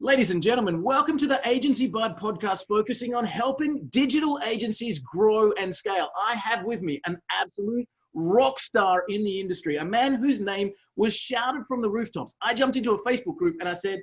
Ladies and gentlemen, welcome to the Agency Bud podcast, focusing on helping digital agencies grow and scale. I have with me an absolute rock star in the industry, a man whose name was shouted from the rooftops. I jumped into a Facebook group and I said,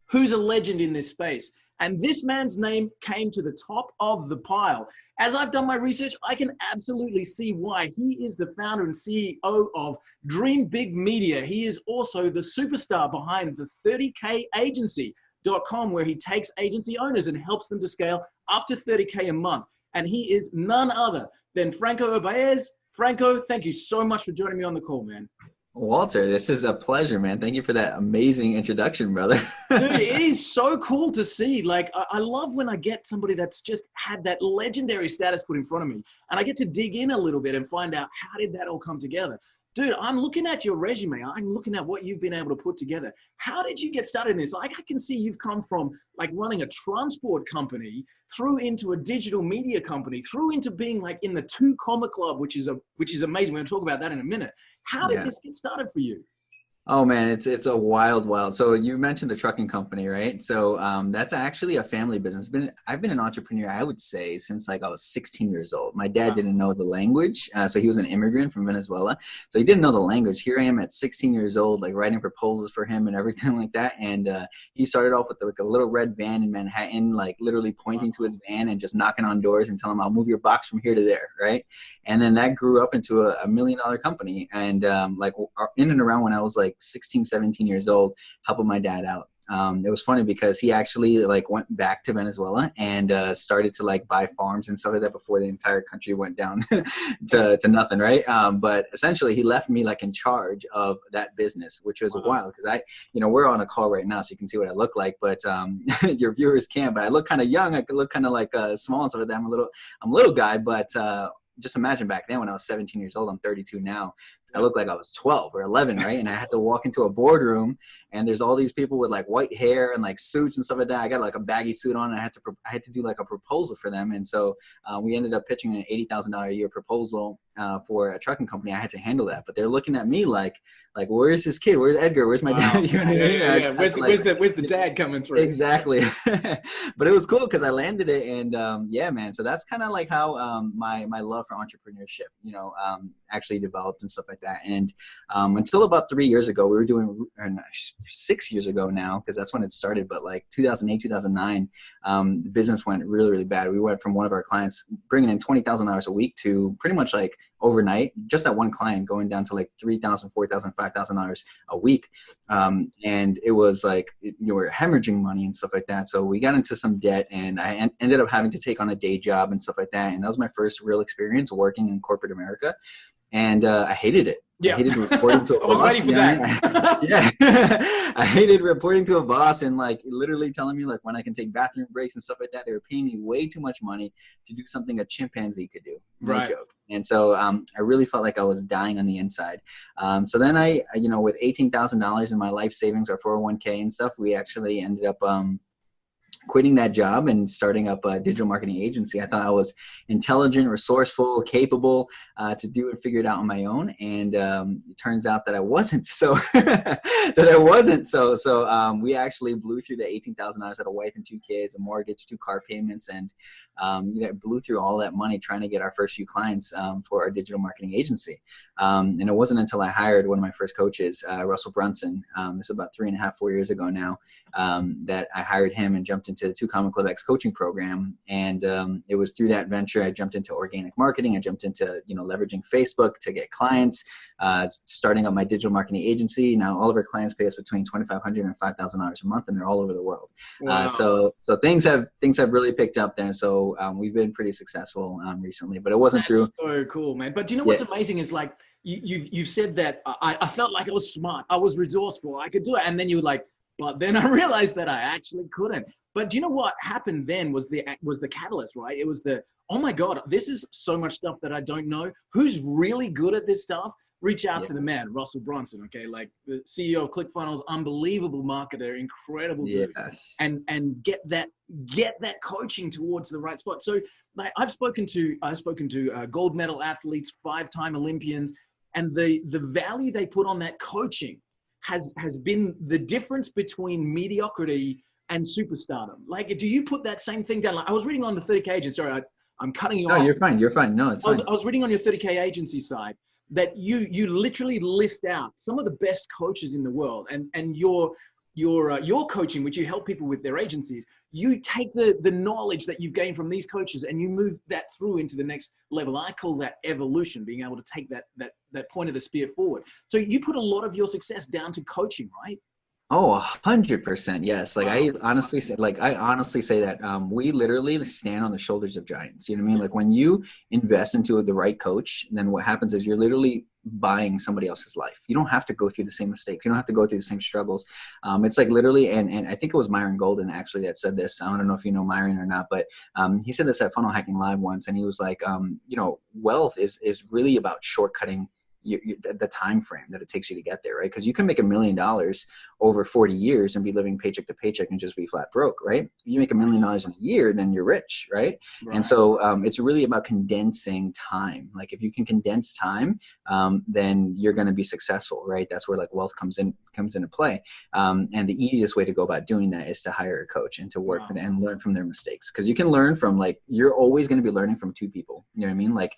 who's a legend in this space? And this man's name came to the top of the pile. As I've done my research, I can absolutely see why. He is the founder and CEO of Dream Big Media. He is also the superstar behind the 30K Agency.com, where he takes agency owners and helps them to scale up to 30K a month. And he is none other than Franco Urbaez. Franco, thank you so much for joining me on the call, man. Walter, this is a pleasure, man. Thank you for that amazing introduction, brother. Dude, it is so cool to see. Like, I love when I get somebody that's just had that legendary status put in front of me, and I get to dig in a little bit and find out how did that all come together. Dude, I'm looking at your resume. I'm looking at what you've been able to put together. How did you get started in this? Like, I can see you've come from like running a transport company through into a digital media company, through into being like in the 2 Comma Club, which is amazing. We're gonna talk about that in a minute. How did this get started for you? Oh man, it's a wild. So you mentioned the trucking company, right? So that's actually a family business. I've been an entrepreneur, I would say, since like I was 16 years old. My dad didn't know the language, so he was an immigrant from Venezuela, so he didn't know the language. Here I am at 16 years old, like writing proposals for him and everything like that. And he started off with like a little red van in Manhattan, like literally pointing to his van and just knocking on doors and telling him, "I'll move your box from here to there," right? And then that grew up into a $1 million company. And like in and around when I was like 16, 17 years old, helping my dad out. It was funny because he actually like went back to Venezuela and started to like buy farms and stuff like that before the entire country went down to nothing, right? But essentially he left me like in charge of that business, which was wild because we're on a call right now, so you can see what I look like, but your viewers can't. But I look kind of young. I could look kind of like small and stuff like that. I'm a little guy, but just imagine back then when I was 17 years old, I'm 32 now. I looked like I was 12 or 11, right? And I had to walk into a boardroom and there's all these people with like white hair and like suits and stuff like that. I got like a baggy suit on and I had to do like a proposal for them. And so we ended up pitching an $80,000 a year proposal for a trucking company. I had to handle that, but they're looking at me like, where's this kid? Where's Edgar? Where's my dad? You know what I mean? Where's the dad coming through? Exactly. But it was cool because I landed it, and yeah, man. So that's kind of like how my love for entrepreneurship, actually developed and stuff like that. And until about 3 years ago, we were doing, or 6 years ago now, because that's when it started. But like 2008, 2009, the business went really, really bad. We went from one of our clients bringing in $20,000 a week to pretty much like overnight, just that one client going down to like $3,000, $4,000, $5,000 a week. And it was like, we're hemorrhaging money and stuff like that. So we got into some debt, and I ended up having to take on a day job and stuff like that. And that was my first real experience working in corporate America. And I hated it. Yeah. I hated reporting to a boss. I was waiting for that. Yeah. I hated reporting to a boss and like literally telling me like when I can take bathroom breaks and stuff like that. They were paying me way too much money to do something a chimpanzee could do. No joke. And so I really felt like I was dying on the inside. So then I with $18,000 in my life savings or 401k and stuff, we actually ended up quitting that job and starting up a digital marketing agency. I thought I was intelligent, resourceful, capable to do and figure it out on my own. And it turns out that I wasn't. So we actually blew through the $18,000, had a wife and 2 kids, a mortgage, 2 car payments, and blew through all that money trying to get our first few clients for our digital marketing agency. And it wasn't until I hired one of my first coaches, Russell Brunson, this was about 3.5, 4 years ago now, that I hired him and jumped into the 2 Comma Club X coaching program. And it was through that venture I jumped into organic marketing. I jumped into leveraging Facebook to get clients, starting up my digital marketing agency. Now all of our clients pay us between $2,500 and $5,000 a month, and they're all over the world. Wow. So things have really picked up there. So we've been pretty successful recently, but it wasn't through. So cool, man. But do you know what's amazing is like you've said that I felt like I was smart, I was resourceful, I could do it, and then you were like, but then I realized that I actually couldn't. But do you know what happened then was the catalyst, right? It was oh my God, this is so much stuff that I don't know. Who's really good at this stuff? Reach out to the man, Russell Brunson, okay? Like the CEO of ClickFunnels, unbelievable marketer, incredible dude. Yes. And get that coaching towards the right spot. So like, I've spoken to gold medal athletes, 5-time Olympians, and the value they put on that coaching has been the difference between mediocrity and superstardom? Like, do you put that same thing down? Like, I was reading on the 30K agency. Sorry, I'm cutting you No, off. you're fine. You're fine. No, it's fine. I was reading on your 30K agency side that you literally list out some of the best coaches in the world, and your coaching, which you help people with their agencies. You take the knowledge that you've gained from these coaches and you move that through into the next level. I call that evolution, being able to take that point of the spear forward. So you put a lot of your success down to coaching, right? Oh, 100%. Yes. Like I honestly say that we literally stand on the shoulders of giants. You know what I mean? Like when you invest into the right coach, then what happens is you're literally buying somebody else's life. You don't have to go through the same mistakes. You don't have to go through the same struggles. It's like literally, and I think it was Myron Golden actually that said this. I don't know if you know Myron or not, but he said this at Funnel Hacking Live once, and he was like, wealth is really about shortcutting the time frame that it takes you to get there, right? Because you can make $1 million over 40 years and be living paycheck to paycheck and just be flat broke, right? If you make $1 million in a year, then you're rich, right? And so it's really about condensing time. Like if you can condense time, then you're going to be successful, right? That's where like wealth comes into play. And the easiest way to go about doing that is to hire a coach and to work with and learn from their mistakes. Because you can learn from, like, you're always going to be learning from two people. You know what I mean? Like,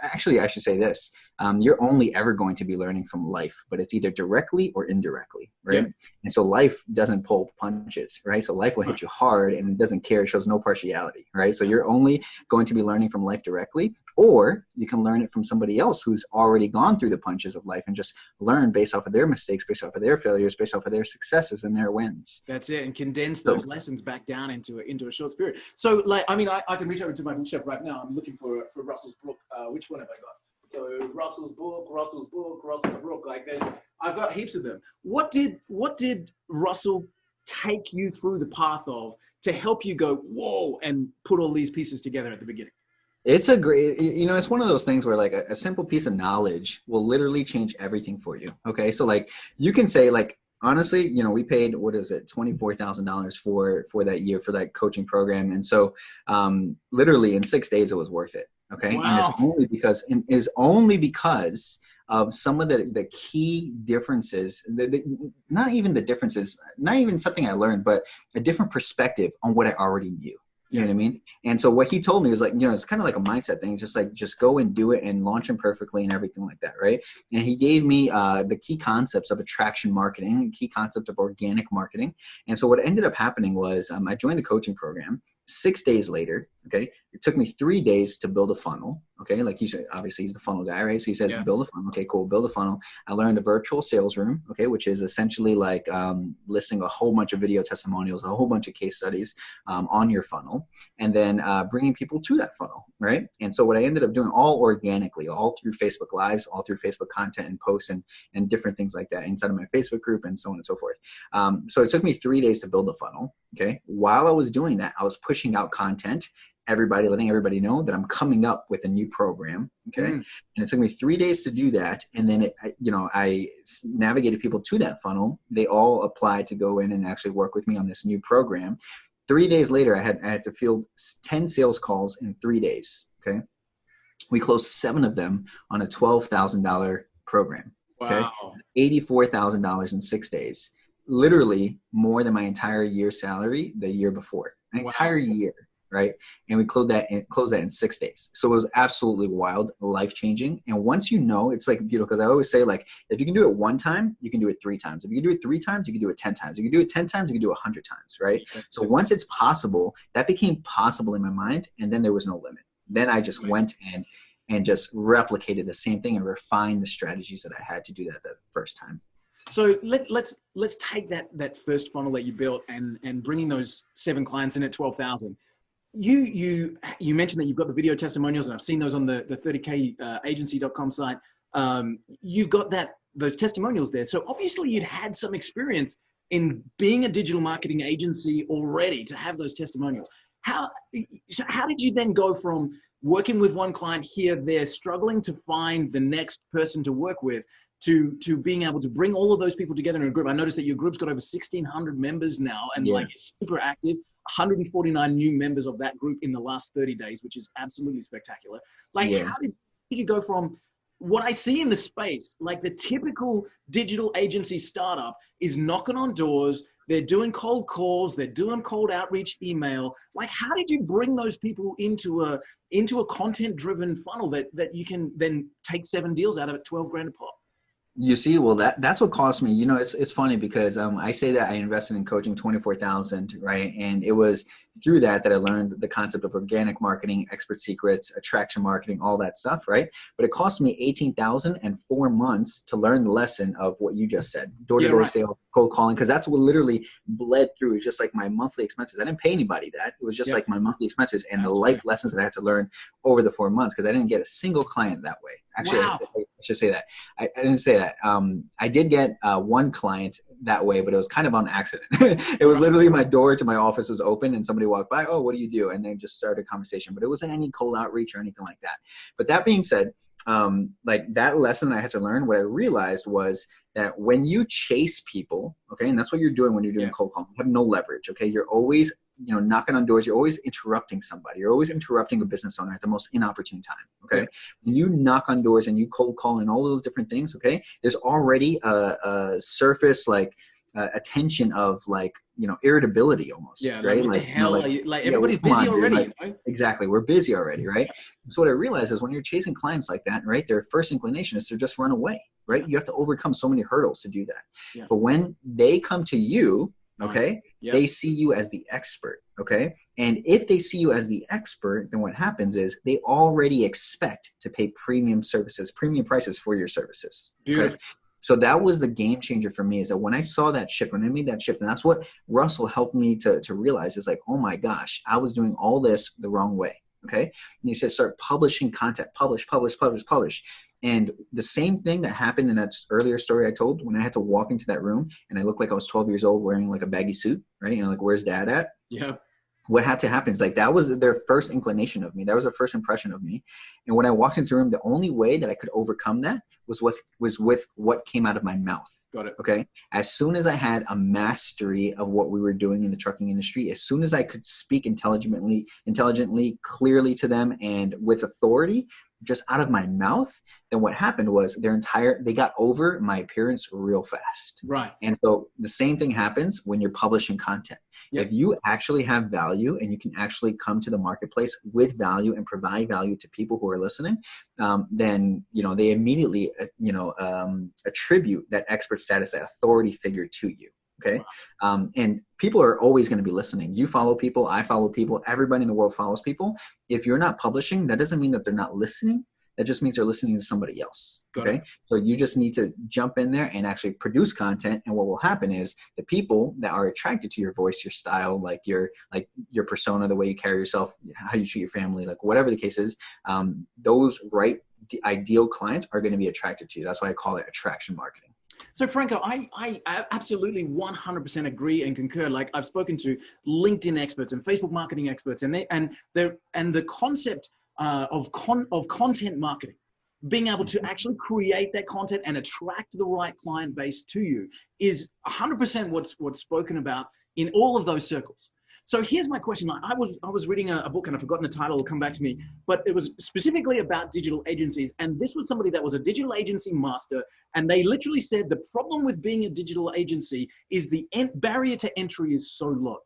actually, I should say this. You're only ever going to be learning from life, but it's either directly or indirectly, right? Yep. And so life doesn't pull punches, right? So life will hit you hard and it doesn't care. It shows no partiality, right? So you're only going to be learning from life directly, or you can learn it from somebody else who's already gone through the punches of life and just learn based off of their mistakes, based off of their failures, based off of their successes and their wins. That's it. And condense those lessons back down into a short period. So like, I mean, I can reach over to my bookshelf right now. I'm looking for Russell's book. Which one have I got? So Russell's book, like this. I've got heaps of them. What did Russell take you through the path of to help you go, whoa, and put all these pieces together at the beginning? It's a great, it's one of those things where like a simple piece of knowledge will literally change everything for you. Okay. So like you can say like, honestly, we paid, what is it? $24,000 for that year, for that coaching program. And so literally in 6 days, it was worth it. Okay. Wow. And it's only because of some of the key differences, not even the differences, not even something I learned, but a different perspective on what I already knew. You know what I mean? And so what he told me was like, it's kind of like a mindset thing, just go and do it and launch them perfectly and everything like that, right? And he gave me the key concepts of attraction marketing, the key concept of organic marketing. And so what ended up happening was I joined the coaching program. 6 days later, okay, it took me 3 days to build a funnel. Okay, like he said, obviously he's the funnel guy, right? So he says, build a funnel. Okay, cool, build a funnel. I learned a virtual sales room, okay, which is essentially like listing a whole bunch of video testimonials, a whole bunch of case studies on your funnel, and then bringing people to that funnel, right? And so what I ended up doing, all organically, all through Facebook Lives, all through Facebook content and posts and different things like that inside of my Facebook group and so on and so forth. So it took me 3 days to build the funnel, okay? While I was doing that, I was pushing out content, letting everybody know that I'm coming up with a new program. Okay. And it took me 3 days to do that. And then I navigated people to that funnel. They all applied to go in and actually work with me on this new program. 3 days later, I had to field 10 sales calls in 3 days. Okay. We closed 7 of them on a $12,000 program. Okay. Wow. $84,000 in 6 days, literally more than my entire year's salary the year before. Entire year, right? And we closed that in 6 days. So it was absolutely wild, life-changing. And once it's like, because I always say, like, if you can do it 1 time, you can do it 3 times. If you can do it 3 times, you can do it 10 times. If you can do it 10 times, you can do it 100 times, right? So once it's possible, that became possible in my mind, and then there was no limit. Then I just went and just replicated the same thing and refined the strategies that I had to do that the first time. So let's take that first funnel that you built and bringing those 7 clients in at 12,000. You mentioned that you've got the video testimonials, and I've seen those on the 30kagency.com site. You've got those testimonials there. So obviously you'd had some experience in being a digital marketing agency already to have those testimonials. How did you then go from working with one client here, there, struggling to find the next person to work with, to being able to bring all of those people together in a group? I noticed that your group's got over 1,600 members now, and like it's super active. 149 new members of that group in the last 30 days, which is absolutely spectacular. Like, how did you go from what I see in the space, like the typical digital agency startup is knocking on doors, they're doing cold calls, they're doing cold outreach email. Like, how did you bring those people into a content-driven funnel that you can then take 7 deals out of it, 12 grand a pop? You see, well, that's what cost me. You know, it's funny because I say that I invested in coaching 24,000, right? And it was through that I learned the concept of organic marketing, expert secrets, attraction marketing, all that stuff, right? But it cost me 18,000 and 4 months to learn the lesson of what you just said, door-to-door sales, cold calling, because that's what literally bled through, just like my monthly expenses. I didn't pay anybody that. It was just like my monthly expenses and the life lessons that I had to learn over the 4 months, because I didn't get a single client that way. Actually, I should say that. I didn't say that. I did get one client that way, but it was kind of on accident. It was literally my door to my office was open and somebody walked by, oh, what do you do? And then just started a conversation, but it wasn't any cold outreach or anything like that. But that being said, like that lesson that I had to learn, what I realized was that when you chase people, okay, and that's what you're doing when you're doing cold calling, you have no leverage, okay? You're always, you know, knocking on doors. You're always interrupting somebody. You're always interrupting a business owner at the most inopportune time, okay? When you knock on doors and you cold call and all those different things, okay, there's already a surface, like, attention of, like, you know, irritability almost, right? Like, hell, you know, like everybody's busy already. Like, you know? Exactly. We're busy already, right? So what I realized is when you're chasing clients like that, right, their first inclination is to just run away, right? You have to overcome so many hurdles to do that. But when they come to you, okay, they see you as the expert, okay? And if they see you as the expert, then what happens is they already expect to pay premium prices for your services. Okay? So that was the game changer for me, is that when I saw that shift, when I made that shift, and that's what Russell helped me to realize, is like, oh my gosh, I was doing all this the wrong way, okay? And he said, start publishing content, publish. And the same thing that happened in that earlier story I told, when I had to walk into that room and I looked like I was 12 years old wearing like a baggy suit, right? You know, like, where's dad at? Yeah. What had to happen is, like, that was their first inclination of me. That was their first impression of me. And when I walked into the room, the only way that I could overcome that was with what came out of my mouth. Got it. Okay. As soon as I had a mastery of what we were doing in the trucking industry, as soon as I could speak intelligently, clearly to them and with authority, just out of my mouth, then what happened was they got over my appearance real fast. Right. And so the same thing happens when you're publishing content. If you actually have value and you can actually come to the marketplace with value and provide value to people who are listening, then, you know, they immediately, attribute that expert status, that authority figure to you. Okay. Wow. And people are always going to be listening. You follow people, I follow people, everybody in the world follows people. If you're not publishing, that doesn't mean that they're not listening. That just means they're listening to somebody else. Okay. So you just need to jump in there and actually produce content. And what will happen is the people that are attracted to your voice, your style, like your persona, the way you carry yourself, how you treat your family, like whatever the case is, those ideal clients are going to be attracted to you. That's why I call it attraction marketing. So Franco, I absolutely 100% agree and concur. Like, I've spoken to LinkedIn experts and Facebook marketing experts, and the concept of content marketing, being able to actually create that content and attract the right client base to you, is 100% what's spoken about in all of those circles. So here's my question. I was reading a book, and I've forgotten the title, it'll come back to me, but it was specifically about digital agencies. And this was somebody that was a digital agency master. And they literally said the problem with being a digital agency is the barrier to entry is so low,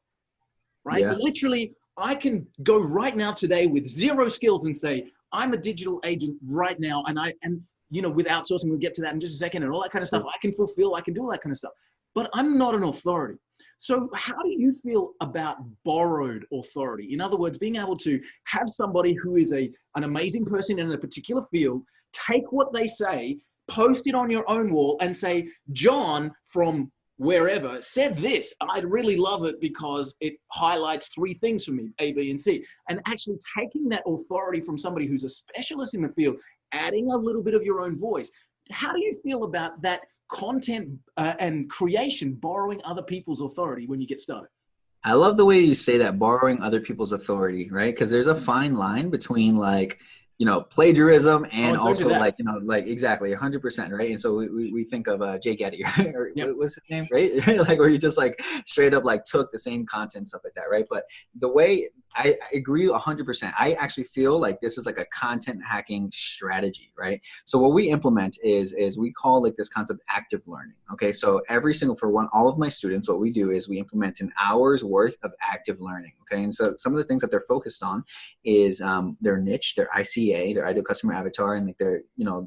right? Yeah. Literally, I can go right now today with 0 skills and say, I'm a digital agent right now. And you know, with outsourcing, we'll get to that in just a second and all that kind of stuff. I can do all that kind of stuff, but I'm not an authority. So how do you feel about borrowed authority? In other words, being able to have somebody who is an amazing person in a particular field, take what they say, post it on your own wall and say, John from wherever said this. I'd really love it because it highlights 3 things for me, A, B, and C. And actually taking that authority from somebody who's a specialist in the field, adding a little bit of your own voice. How do you feel about that content and creation, borrowing other people's authority when you get started? I love the way you say that, borrowing other people's authority, right? Because there's a fine line between, like, plagiarism and Oh, don't do also that. like exactly 100%, right? And so we think of Jay Getty, right? Or Yep. what was his name, right? Like where you just like straight up like took the same content, stuff like that, right? But the way I agree 100%, I actually feel like this is like a content hacking strategy, right? So what we implement is we call like this concept active learning. Okay, so all of my students, what we do is we implement an hour's worth of active learning. Okay, and so some of the things that they're focused on is their niche, their ICA, their ideal customer avatar, and like their,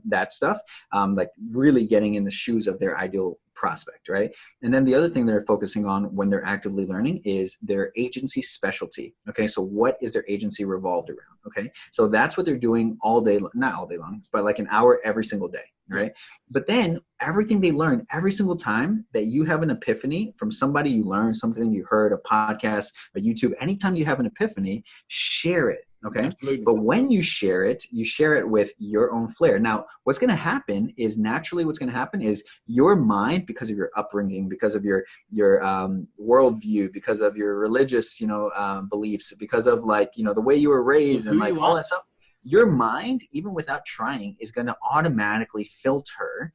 that stuff, like really getting in the shoes of their ideal prospect, right? And then the other thing they're focusing on when they're actively learning is their agency specialty. Okay, so what is their agency revolved around? Okay, so that's what they're doing all day, not all day long, but like an hour every single day, right? But then everything they learn every single time that you have an epiphany from somebody you learned, something you heard, a podcast, a YouTube, anytime you have an epiphany, share it. Okay. Absolutely. But when you share it with your own flair. Now, what's going to happen is your mind, because of your upbringing, because of your worldview, because of your religious, beliefs, because of like, the way you were raised and like all that stuff, your mind, even without trying, is going to automatically filter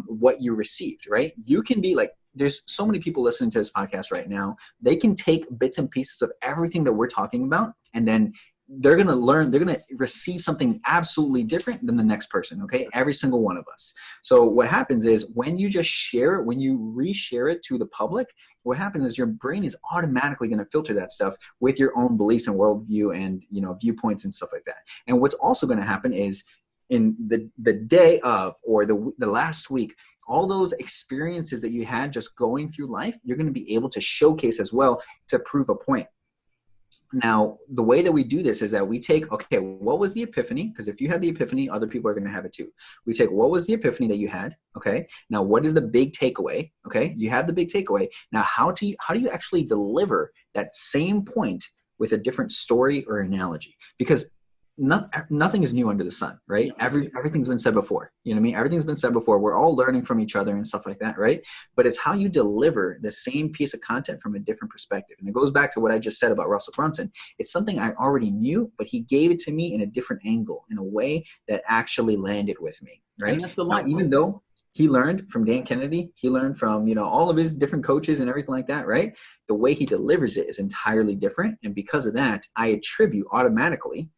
what you received, right? You can be like, there's so many people listening to this podcast right now. They can take bits and pieces of everything that we're talking about, and then they're going to receive something absolutely different than the next person. Okay. Every single one of us. So what happens is when you just share it, when you reshare it to the public, what happens is your brain is automatically going to filter that stuff with your own beliefs and worldview and, viewpoints and stuff like that. And what's also going to happen is in the day of, or the last week, all those experiences that you had just going through life, you're going to be able to showcase as well to prove a point. Now, the way that we do this is that we take, okay, what was the epiphany? Because if you had the epiphany, other people are going to have it too. We take, what was the epiphany that you had? Okay. Now, what is the big takeaway? Okay. You have the big takeaway. Now, how do you actually deliver that same point with a different story or analogy? Because nothing is new under the sun, right? Everything's been said before. You know what I mean? Everything's been said before. We're all learning from each other and stuff like that, right? But it's how you deliver the same piece of content from a different perspective. And it goes back to what I just said about Russell Brunson. It's something I already knew, but he gave it to me in a different angle, in a way that actually landed with me, right? And that's the now, even though he learned from Dan Kennedy, he learned from, all of his different coaches and everything like that, right? The way he delivers it is entirely different. And because of that, I attribute automatically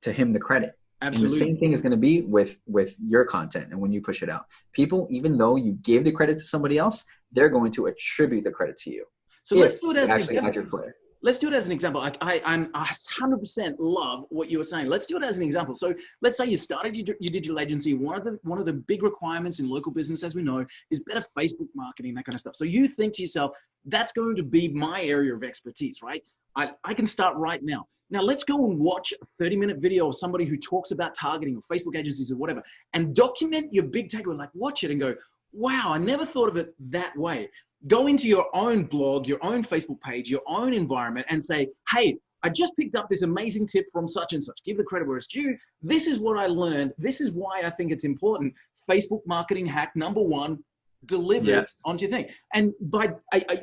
to him the credit. Absolutely. And the same thing is going to be with your content and when you push it out. People, even though you gave the credit to somebody else, they're going to attribute the credit to you. So let's do it as an example. Let's do it as an example. I 100% love what you were saying. Let's do it as an example. So let's say you started your digital agency. One of the big requirements in local business, as we know, is better Facebook marketing, that kind of stuff. So you think to yourself, that's going to be my area of expertise, right? I can start right now. Now let's go and watch a 30-minute video of somebody who talks about targeting or Facebook agencies or whatever, and document your big takeaway. Like watch it and go, wow, I never thought of it that way. Go into your own blog, your own Facebook page, your own environment and say, hey, I just picked up this amazing tip from such and such. Give the credit where it's due. This is what I learned. This is why I think it's important. Facebook marketing hack number 1, deliver it onto your thing. And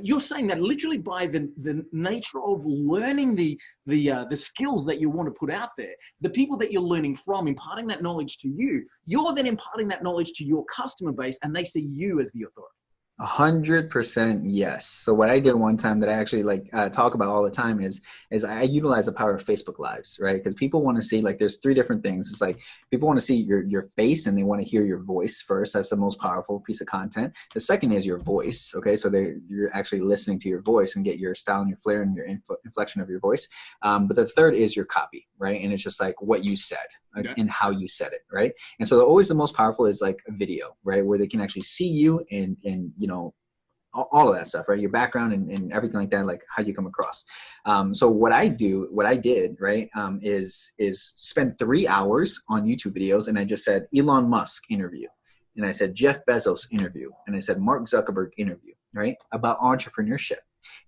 you're saying that literally by the nature of learning the skills that you want to put out there, the people that you're learning from, imparting that knowledge to you, you're then imparting that knowledge to your customer base and they see you as the authority. 100% yes. So what I did one time that I actually talk about all the time is I utilize the power of Facebook Lives, right? Because people want to see, like, there's 3 different things. It's like people want to see your face and they want to hear your voice first. That's the most powerful piece of content. The second is your voice. Okay, so you're actually listening to your voice and get your style and your flair and your inflection of your voice. But the third is your copy, right? And it's just like what you said. And how you said it, right? And so always the most powerful is like a video, right? Where they can actually see you and all of that stuff, right? Your background and everything like that, like how you come across. So what I did, right, is spend 3 hours on YouTube videos, and I just said Elon Musk interview, and I said Jeff Bezos interview, and I said Mark Zuckerberg interview, right, about entrepreneurship.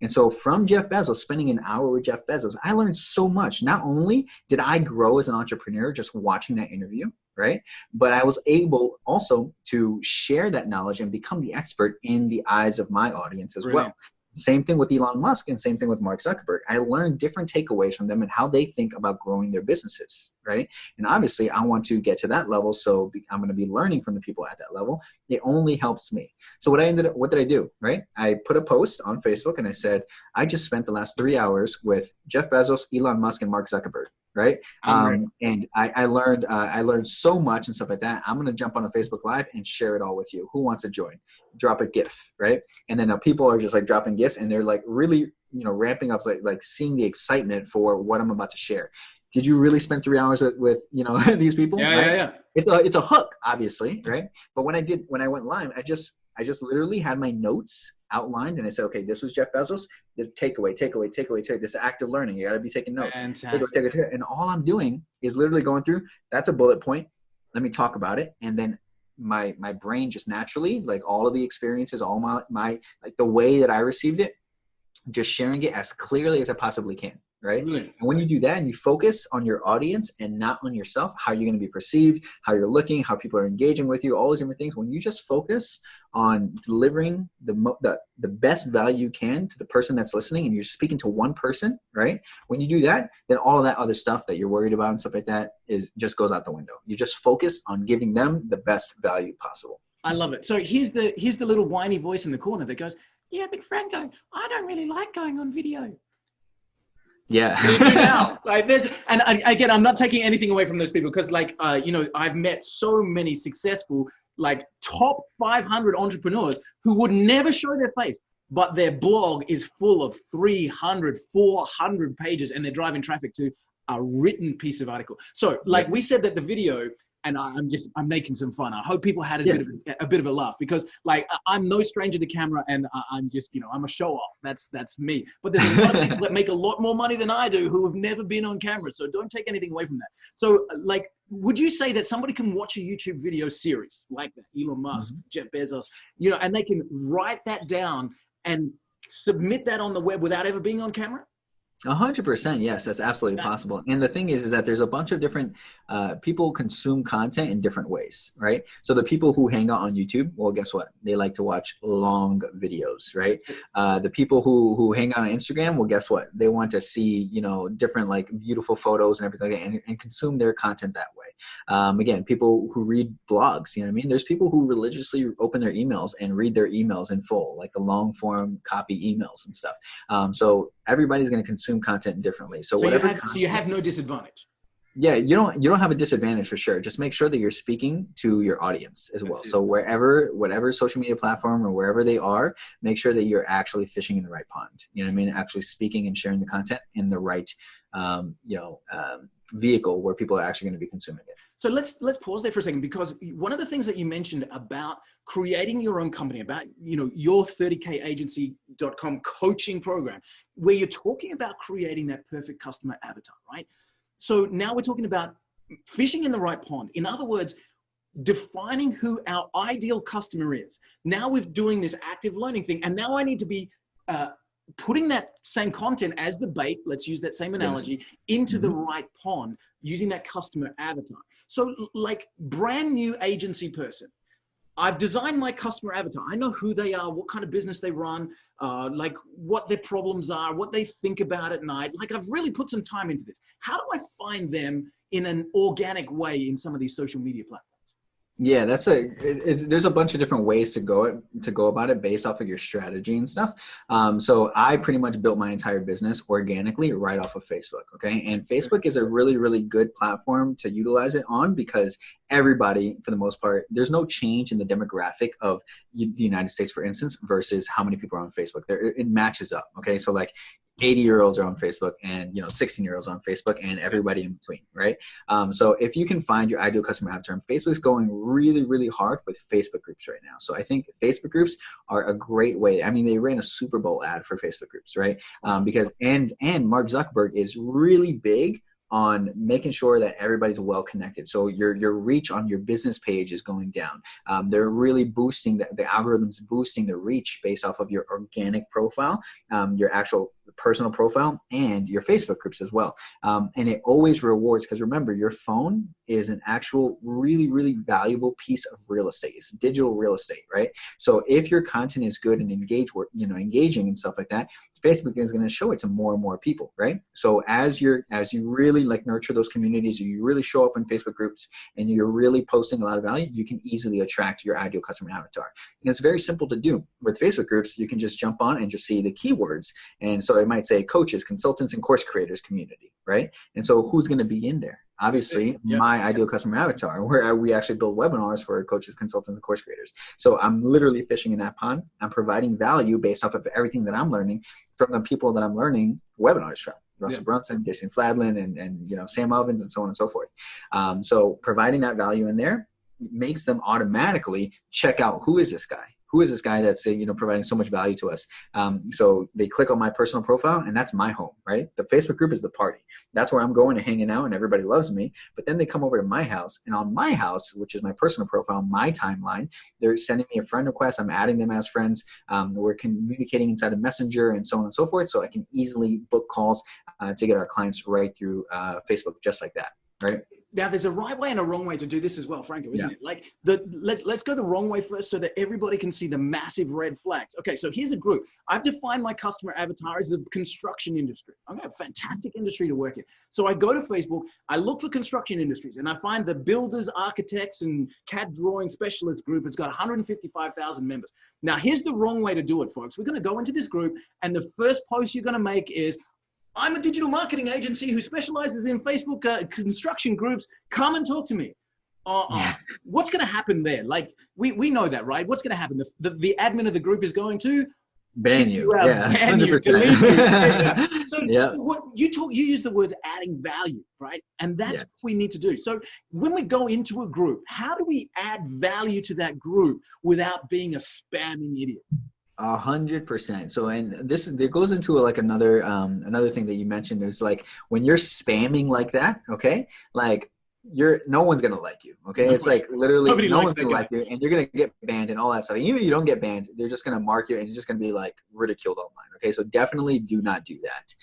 And so from Jeff Bezos, spending an hour with Jeff Bezos, I learned so much. Not only did I grow as an entrepreneur just watching that interview, right? But I was able also to share that knowledge and become the expert in the eyes of my audience as well. Same thing with Elon Musk and same thing with Mark Zuckerberg. I learned different takeaways from them and how they think about growing their businesses, right? And obviously I want to get to that level. So I'm going to be learning from the people at that level. It only helps me. So what did I do, right? I put a post on Facebook and I said, I just spent the last 3 hours with Jeff Bezos, Elon Musk, and Mark Zuckerberg, right? And I learned so much and stuff like that. I'm going to jump on a Facebook Live and share it all with you. Who wants to join? Drop a GIF, right? And then people are just like dropping GIFs and they're like really, ramping up, like seeing the excitement for what I'm about to share. Did you really spend 3 hours with these people? Yeah, right? yeah. It's a hook, obviously, right? But when I went live, I just literally had my notes outlined and I said, okay, this was Jeff Bezos. This takeaway. This active learning. You got to be taking notes. Take. And all I'm doing is literally going through. That's a bullet point. Let me talk about it, and then my brain just naturally, like all of the experiences, all my like the way that I received it, just sharing it as clearly as I possibly can. Right. Really? And when you do that and you focus on your audience and not on yourself, how you're going to be perceived, how you're looking, how people are engaging with you, all those different things. When you just focus on delivering the best value you can to the person that's listening, and you're speaking to one person, right? When you do that, then all of that other stuff that you're worried about and stuff like that just goes out the window. You just focus on giving them the best value possible. I love it. So here's the little whiny voice in the corner that goes, yeah, but Franco, I don't really like going on video. Yeah. Now, like this, and again, I'm not taking anything away from those people because, like, I've met so many successful, like, top 500 entrepreneurs who would never show their face, but their blog is full of 300, 400 pages, and they're driving traffic to a written piece of article. So, like we said that the video. And I'm making some fun. I hope people had a bit of a laugh because, like, I'm no stranger to camera, and I'm just, I'm a show off. That's me. But there's a lot of people that make a lot more money than I do who have never been on camera. So don't take anything away from that. So, like, would you say that somebody can watch a YouTube video series like that, Elon Musk, Jeff Bezos, and they can write that down and submit that on the web without ever being on camera? 100%. Yes, that's absolutely possible. And the thing is that there's a bunch of different people consume content in different ways, right? So the people who hang out on YouTube, well, guess what? They like to watch long videos, right? The people who hang out on Instagram, well, guess what? They want to see, different like beautiful photos and everything like that, and consume their content that way. Again, people who read blogs, you know what I mean? There's people who religiously open their emails and read their emails in full, like the long form copy emails and stuff. So everybody's going to consume content differently. So you have no disadvantage. Yeah, you don't have a disadvantage for sure. Just make sure that you're speaking to your audience as well. So whatever social media platform or wherever they are, make sure that you're actually fishing in the right pond. You know what I mean? Actually speaking and sharing the content in the right, vehicle where people are actually going to be consuming it. So let's pause there for a second, because one of the things that you mentioned about creating your own company, about, your 30kagency.com coaching program, where you're talking about creating that perfect customer avatar, right? So now we're talking about fishing in the right pond. In other words, defining who our ideal customer is. Now we're doing this active learning thing, and now I need to be putting that same content as the bait, let's use that same analogy, into the right pond, using that customer avatar. So, like, brand new agency person, I've designed my customer avatar. I know who they are, what kind of business they run, like what their problems are, what they think about at night. Like, I've really put some time into this. How do I find them in an organic way in some of these social media platforms? Yeah, there's a bunch of different ways to go about it based off of your strategy and stuff. So I pretty much built my entire business organically right off of Facebook. Okay. And Facebook is a really, really good platform to utilize it on, because everybody, for the most part, there's no change in the demographic of the United States, for instance, versus how many people are on Facebook. It matches up. Okay. So like 80-year-olds are on Facebook, and 16-year-olds on Facebook, and everybody in between, right? So if you can find your ideal customer avatar, Facebook's going really, really hard with Facebook groups right now. So I think Facebook groups are a great way. I mean, they ran a Super Bowl ad for Facebook groups, right? Because Mark Zuckerberg is really big on making sure that everybody's well connected. So your reach on your business page is going down. They're really boosting the algorithms, boosting the reach based off of your organic profile, your actual personal profile, and your Facebook groups as well. And it always rewards, because remember, your phone is an actual really, really valuable piece of real estate. It's digital real estate, right? So if your content is good and engaging and stuff like that, Facebook is going to show it to more and more people, right? So as you really like nurture those communities, you really show up in Facebook groups and you're really posting a lot of value, you can easily attract your ideal customer avatar. And it's very simple to do. With Facebook groups, you can just jump on and just see the keywords. And so it might say coaches, consultants, and course creators community, right? And so who's going to be in there? Obviously, my ideal customer avatar, where we actually build webinars for coaches, consultants, and course creators. So I'm literally fishing in that pond. I'm providing value based off of everything that I'm learning from the people that I'm learning webinars from. Russell Brunson, Jason Fladlin, and Sam Ovens, and so on and so forth. So providing that value in there makes them automatically check out, who is this guy? Who is this guy that's providing so much value to us? So they click on my personal profile, and that's my home, right? The Facebook group is the party. That's where I'm going and hanging out, and everybody loves me. But then they come over to my house, and on my house, which is my personal profile, my timeline, they're sending me a friend request. I'm adding them as friends. We're communicating inside of Messenger and so on and so forth. So I can easily book calls to get our clients right through Facebook, just like that, right? Now, there's a right way and a wrong way to do this as well, Franco, isn't it? Like, let's go the wrong way first so that everybody can see the massive red flags. Okay, so here's a group. I've defined my customer avatar as the construction industry. Okay, a fantastic industry to work in. So I go to Facebook, I look for construction industries, and I find the builders, architects, and CAD drawing specialist group. It's got 155,000 members. Now, here's the wrong way to do it, folks. We're going to go into this group, and the first post you're going to make is, I'm a digital marketing agency who specializes in Facebook construction groups. Come and talk to me. What's going to happen there? Like, we know that, right? What's going to happen? The admin of the group is going to ban you. Ban you, delete you. So what you use the words adding value, right? And that's what we need to do. So when we go into a group, how do we add value to that group without being a spamming idiot? 100%. So, and it goes into like another thing that you mentioned is like when you're spamming like that, okay, like no one's gonna like you, okay? It's like literally no one's gonna like you, and you're gonna get banned and all that stuff. Even if you don't get banned, they're just gonna mark you, and you're just gonna be like ridiculed online. Okay, so definitely do not do that.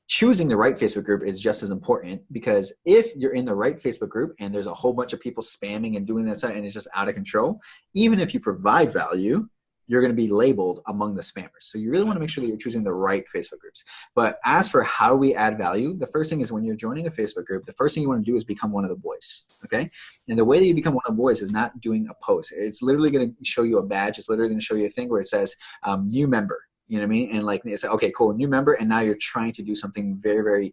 Choosing the right Facebook group is just as important, because if you're in the right Facebook group and there's a whole bunch of people spamming and doing this and it's just out of control, even if you provide value, you're going to be labeled among the spammers. So you really want to make sure that you're choosing the right Facebook groups. But as for how we add value, the first thing is when you're joining a Facebook group, the first thing you want to do is become one of the boys, okay? And the way that you become one of the boys is not doing a post. It's literally going to show you a badge. It's literally going to show you a thing where it says new member, you know what I mean? And like it's okay, cool, new member. And now you're trying to do something very, very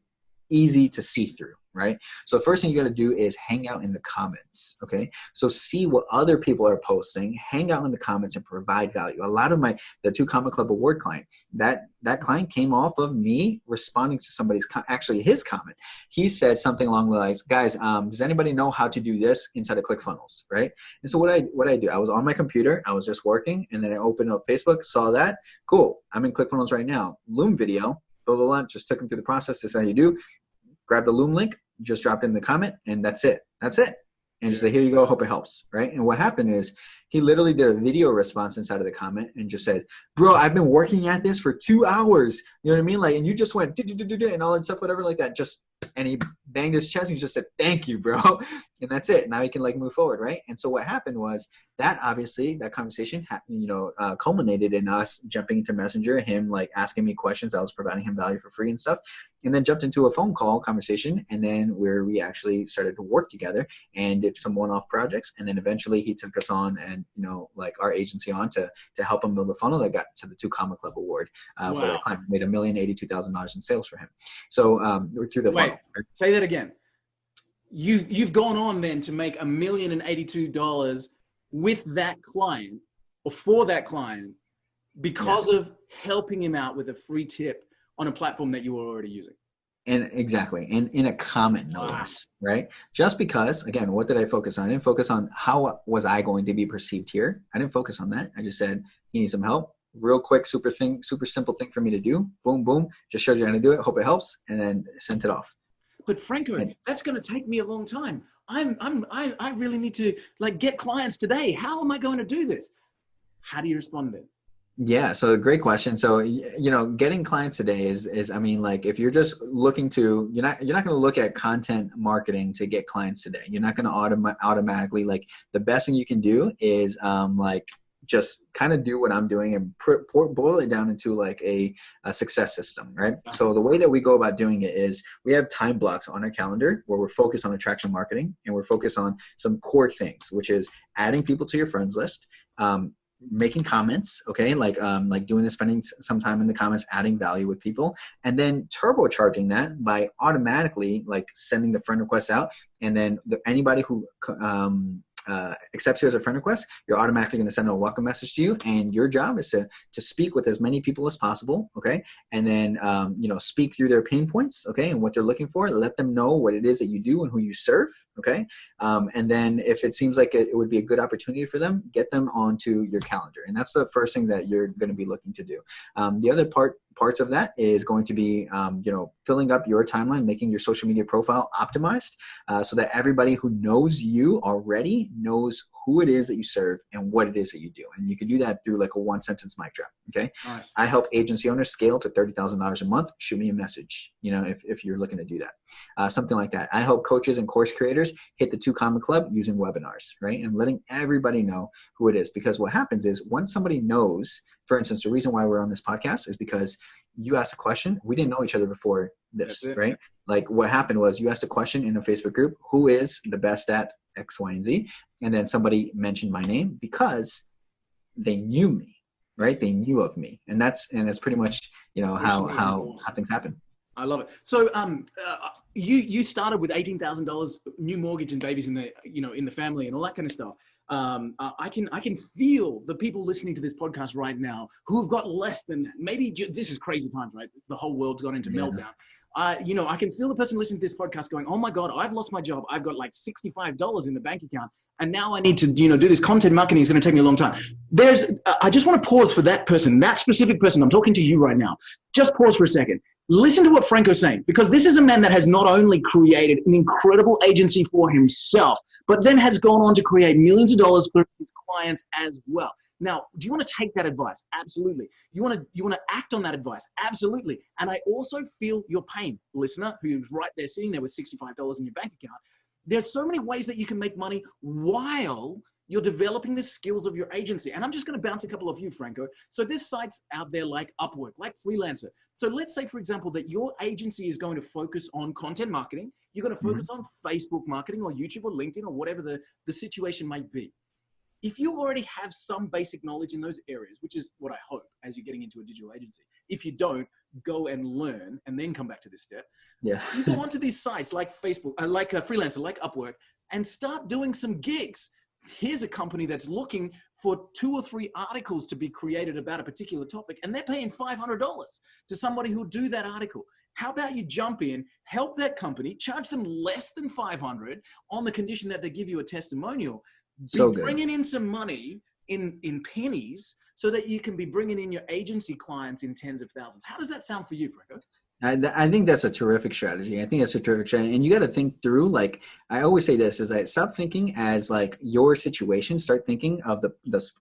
easy to see through, right? So the first thing you got to do is hang out in the comments, okay? So see what other people are posting, hang out in the comments and provide value. A lot of the 2 Comma Club Award client, that client came off of me responding to somebody's, actually his comment. He said something along the lines, guys, does anybody know how to do this inside of ClickFunnels, right? And so what I do, I was on my computer, I was just working, and then I opened up Facebook, saw that, cool, I'm in ClickFunnels right now, Loom video, blah, blah, blah, just took him through the process. This is how you do. Grab the Loom link, just drop it in the comment, and that's it. That's it. And just say, here you go, hope it helps, right? And what happened is he literally did a video response inside of the comment and just said, bro, I've been working at this for 2 hours. You know what I mean? Like, and you just went, and all that stuff, whatever, like that. And he banged his chest and he just said, thank you, bro. And that's it. Now he can like move forward, right? And so what happened was that obviously that conversation, culminated in us jumping into Messenger, him like asking me questions. I was providing him value for free and stuff. And then jumped into a phone call conversation, and then where we actually started to work together and did some one-off projects. And then eventually he took us on and, like our agency on to help him build a funnel that got to the 2 Comma Club Award for that client. Made $1,082,000 in sales for him. So through the funnel. Say that again. You've gone on then to make $1,082,000 with that client or for that client because of helping him out with a free tip on a platform that you were already using. And exactly. And in a comment, no less, right? Just because, again, what did I focus on? I didn't focus on how was I going to be perceived here. I didn't focus on that. I just said, he needs some help. Real quick, super simple thing for me to do. Boom, boom. Just showed you how to do it. Hope it helps. And then sent it off. But Franco, that's going to take me a long time. I really need to like get clients today. How am I going to do this? How do you respond then? Yeah, so great question. So, getting clients today is, I mean, like if you're just looking to, you're not going to look at content marketing to get clients today. You're not going to automatically, like the best thing you can do is just kind of do what I'm doing and boil it down into like a success system, right? So the way that we go about doing it is we have time blocks on our calendar where we're focused on attraction marketing, and we're focused on some core things, which is adding people to your friends list, making comments, okay, like doing this, spending some time in the comments, adding value with people, and then turbocharging that by automatically like sending the friend requests out, and then anybody who accepts you as a friend request, you're automatically going to send a welcome message to you, and your job is to speak with as many people as possible, okay, and then speak through their pain points, okay, and what they're looking for. Let them know what it is that you do and who you serve, okay, and then if it seems like it would be a good opportunity for them, get them onto your calendar, and that's the first thing that you're going to be looking to do. The other parts of that is going to be, filling up your timeline, making your social media profile optimized so that everybody who knows you already knows who it is that you serve and what it is that you do. And you can do that through like a one sentence mic drop. Okay. Nice. I help agency owners scale to $30,000 a month. Shoot me a message, if you're looking to do that, something like that. I help coaches and course creators hit the 2 Common Club using webinars, right? And letting everybody know who it is, because what happens is once somebody knows, for instance, the reason why we're on this podcast is because you asked a question. We didn't know each other before this, right? Like what happened was you asked a question in a Facebook group, who is the best at X, Y, and Z? And then somebody mentioned my name because they knew me, right? They knew of me. And that's pretty much, how things happen. I love it. So you started with $18,000 new mortgage and babies in the family and all that kind of stuff. I can feel the people listening to this podcast right now who have got less than that. Maybe this is crazy times, right? The whole world's gone into meltdown. I can feel the person listening to this podcast going, oh my God, I've lost my job. I've got like $65 in the bank account. And now I need to, do this content marketing is going to take me a long time. I just want to pause for that person, that specific person. I'm talking to you right now. Just pause for a second. Listen to what Franco's saying, because this is a man that has not only created an incredible agency for himself, but then has gone on to create millions of dollars for his clients as well. Now, do you want to take that advice? Absolutely. You want to act on that advice? Absolutely. And I also feel your pain, listener, who's right there sitting there with $65 in your bank account. There's so many ways that you can make money while you're developing the skills of your agency. And I'm just going to bounce a couple of you, Franco. So there's sites out there like Upwork, like Freelancer. So let's say, for example, that your agency is going to focus on content marketing. You're going to focus on Facebook marketing or YouTube or LinkedIn or whatever the situation might be. If you already have some basic knowledge in those areas, which is what I hope as you're getting into a digital agency, if you don't, go and learn and then come back to this step. Yeah. You go onto these sites like Facebook, like a Freelancer, like Upwork, and start doing some gigs. Here's a company that's looking for 2 or 3 articles to be created about a particular topic, and they're paying $500 to somebody who'll do that article. How about you jump in, help that company, charge them less than $500 on the condition that they give you a testimonial. So bringing in some money in pennies so that you can be bringing in your agency clients in tens of thousands. How does that sound for you, Franco? I think that's a terrific strategy. I think that's a terrific strategy. And you got to think through, like, I always say this, is that stop thinking as like your situation, start thinking of the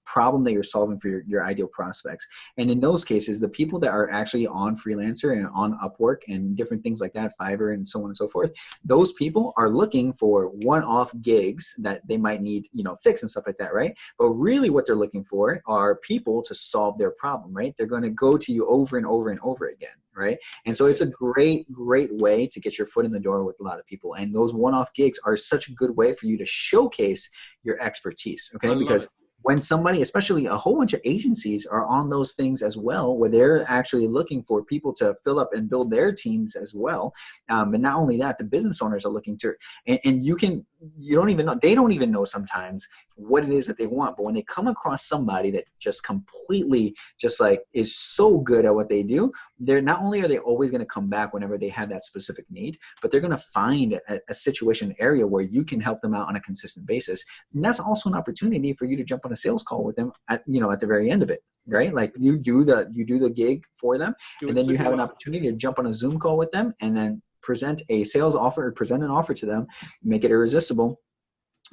problem that you're solving for your ideal prospects. And in those cases, the people that are actually on Freelancer and on Upwork and different things like that, Fiverr and so on and so forth, those people are looking for one-off gigs that they might need, fix and stuff like that, right? But really what they're looking for are people to solve their problem, right? They're going to go to you over and over and over again, right? And so it's a great way to get your foot in the door with a lot of people. And those one-off gigs are such a good way for you to showcase your expertise, okay? Because when somebody, especially a whole bunch of agencies, are on those things as well, where they're actually looking for people to fill up and build their teams as well. And not only that, the business owners are looking to, and you don't even know, they don't even know sometimes what it is that they want. But when they come across somebody that just completely just like is so good at what they do, they're not only are they always going to come back whenever they have that specific need, but they're going to find a situation area where you can help them out on a consistent basis. And that's also an opportunity for you to jump on a sales call with them at the very end of it, right? Like you do the gig for them, and then you have an opportunity to jump on a Zoom call with them and then present a sales offer or present an offer to them, make it irresistible,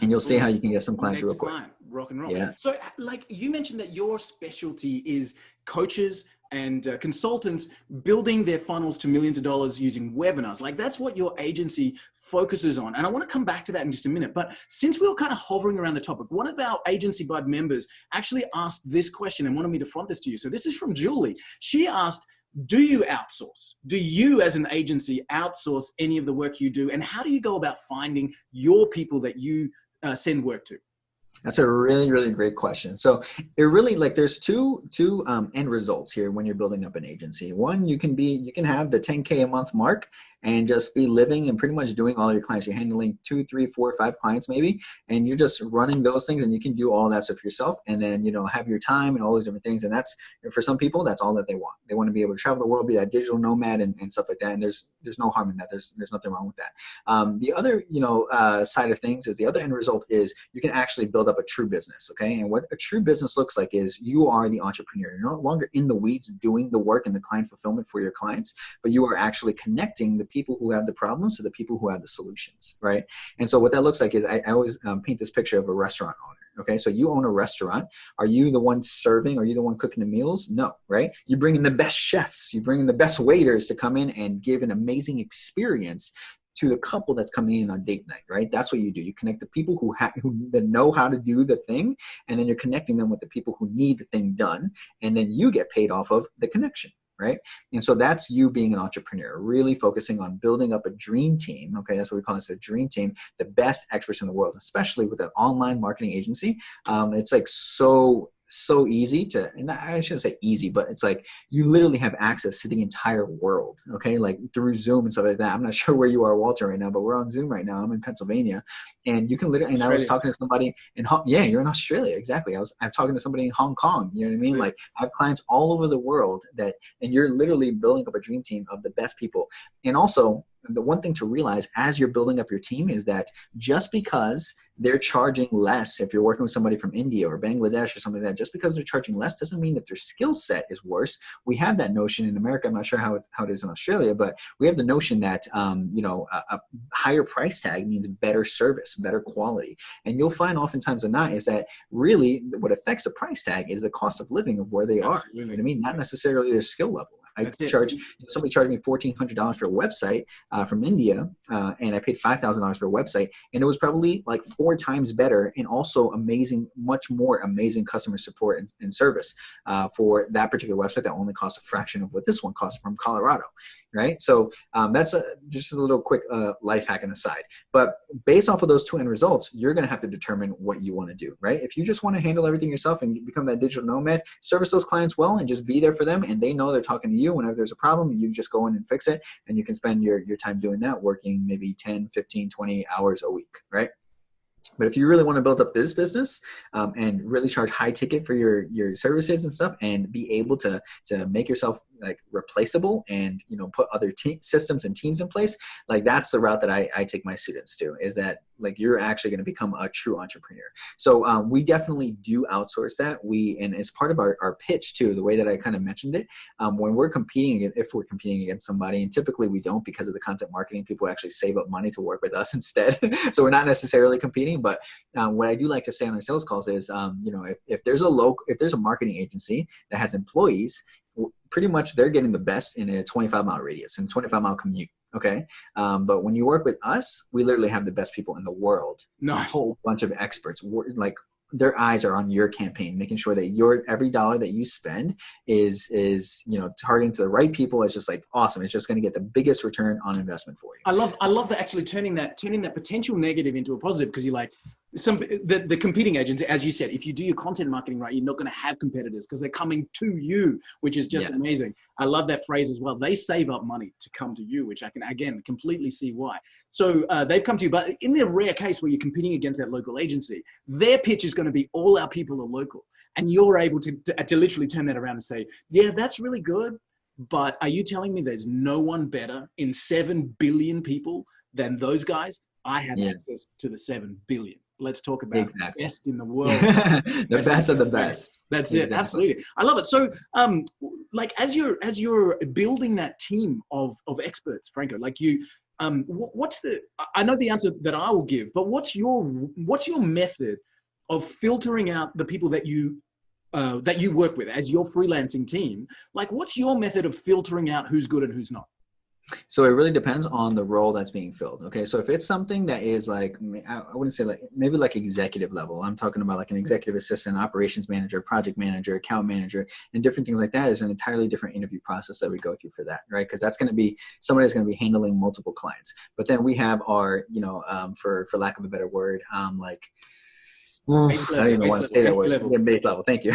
and you'll see how you can get some clients real quick. Rock and roll. Yeah. So like you mentioned that your specialty is coaches and consultants building their funnels to millions of dollars using webinars. Like that's what your agency focuses on. And I want to come back to that in just a minute. But since we were kind of hovering around the topic, one of our Agency Bud members actually asked this question and wanted me to front this to you. So this is from Julie. She asked, do you outsource? Do you as an agency outsource any of the work you do? And how do you go about finding your people that you send work to? That's a really, really great question. So it really, like, there's two end results here when you're building up an agency. One, you can have the 10K a month mark and just be living and pretty much doing all your clients. You're handling 2, 3, 4, 5 clients maybe, and you're just running those things, and you can do all that stuff yourself, and then, have your time and all those different things. And that's, for some people, that's all that they want. They want to be able to travel the world, be that digital nomad and stuff like that. And there's no harm in that. There's nothing wrong with that. The other, side of things is the other end result is you can actually build up a true business. Okay. And what a true business looks like is you are the entrepreneur. You're no longer in the weeds doing the work and the client fulfillment for your clients, but you are actually connecting the people who have the problems to the people who have the solutions, right? And so what that looks like is I always paint this picture of a restaurant owner. Okay, so you own a restaurant. Are you the one serving? Are you the one cooking the meals? No, right? You bring in the best chefs. You bring in the best waiters to come in and give an amazing experience to the couple that's coming in on date night, right? That's what you do. You connect the people who know how to do the thing, and then you're connecting them with the people who need the thing done, and then you get paid off of the connection. Right? And so that's you being an entrepreneur, really focusing on building up a dream team. Okay. That's what we call it, a dream team, the best experts in the world, especially with an online marketing agency. It's like so easy to, and I shouldn't say easy, but it's like you literally have access to the entire world, okay? Like through Zoom and stuff like that. I'm not sure where you are, Walter, right now, but we're on Zoom right now. I'm in Pennsylvania, and you can literally, and Australia. I was talking to somebody in, yeah, you're in Australia, exactly. I'm talking to somebody in Hong Kong, you know what I mean? Like I have clients all over the world and you're literally building up a dream team of the best people. And also, the one thing to realize as you're building up your team is that just because they're charging less, if you're working with somebody from India or Bangladesh or something like that, just because they're charging less doesn't mean that their skill set is worse. We have that notion in America. I'm not sure how it is in Australia, but we have the notion that, a higher price tag means better service, better quality. And you'll find oftentimes than not is that really what affects the price tag is the cost of living of where they are. You know what I mean? Not necessarily their skill level. Somebody charged me $1,400 for a website from India, and I paid $5,000 for a website, and it was probably like 4 times better and also much more amazing customer support and service for that particular website that only costs a fraction of what this one costs from Colorado. Right. So that's just a little quick life hack and aside. But based off of those 2 end results, you're going to have to determine what you want to do. Right. If you just want to handle everything yourself and become that digital nomad, service those clients well and just be there for them. And they know they're talking to you whenever there's a problem. You just go in and fix it. And you can spend your time doing that, working maybe 10, 15, 20 hours a week. Right. But if you really want to build up this business and really charge high ticket for your services and stuff, and be able to make yourself like replaceable and put other systems and teams in place, like that's the route that I take my students to, is that like you're actually going to become a true entrepreneur. So we definitely do outsource that. And it's part of our pitch too, the way that I kind of mentioned it. When we're competing, if we're competing against somebody, and typically we don't because of the content marketing, people actually save up money to work with us instead. So we're not necessarily competing. But what I do like to say on our sales calls is, if there's a marketing agency that has employees, pretty much they're getting the best in a 25-mile radius and 25-mile commute. Okay. But when you work with us, we literally have the best people in the world. Nice. A whole bunch of experts, like their eyes are on your campaign, making sure that every dollar that you spend is targeting to the right people. It's just like awesome. It's just going to get the biggest return on investment for you. I love that, actually turning that potential negative into a positive, because you're like, the competing agents, as you said, if you do your content marketing right, you're not going to have competitors because they're coming to you, which is just amazing. I love that phrase as well. They save up money to come to you, which I can, again, completely see why. So they've come to you, but in the rare case where you're competing against that local agency, their pitch is going to be all our people are local. And you're able to literally turn that around and say, yeah, that's really good. But are you telling me there's no one better in 7 billion people than those guys? I have access to the 7 billion. Let's talk about the best in the world. The best of the best. That's it. Absolutely. I love it. So, like as you're building that team of experts, Franco, like you, I know the answer that I will give, but what's your method of filtering out the people that you that you work with as your freelancing team, like what's your method of filtering out who's good and who's not? So it really depends on the role that's being filled. Okay. So if it's something that is like, I wouldn't say like, maybe like executive level, I'm talking about like an executive assistant, operations manager, project manager, account manager, and different things like that. Is an entirely different interview process that we go through for that, right? Because that's going to be somebody that's going to be handling multiple clients. But then we have our, for lack of a better word, like, I don't even want to say that word. Yeah, base level. Thank you.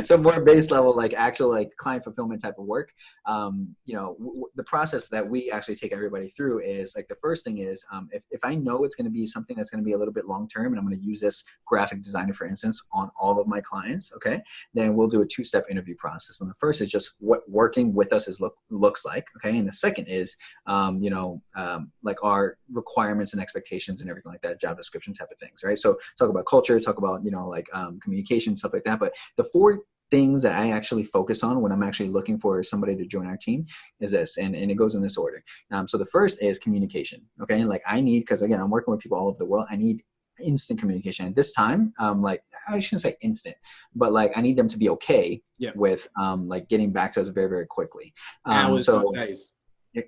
So more base level, like actual like client fulfillment type of work. The process that we actually take everybody through is like the first thing is if I know it's going to be something that's going to be a little bit long term, and I'm going to use this graphic designer, for instance, on all of my clients. Okay, then we'll do a 2-step interview process. And the first is just what working with us looks like. Okay, and the second is like our requirements and expectations and everything like that, job description type of things, right? So talk about culture, talk about, communication, stuff like that. But the 4 things that I actually focus on when I'm actually looking for somebody to join our team is this, and it goes in this order. So the first is communication. Okay. Like I need, because again, I'm working with people all over the world. I need instant communication at this time. Like I shouldn't say instant, but like I need them to be okay with like getting back to us very, very quickly. Hours, not days.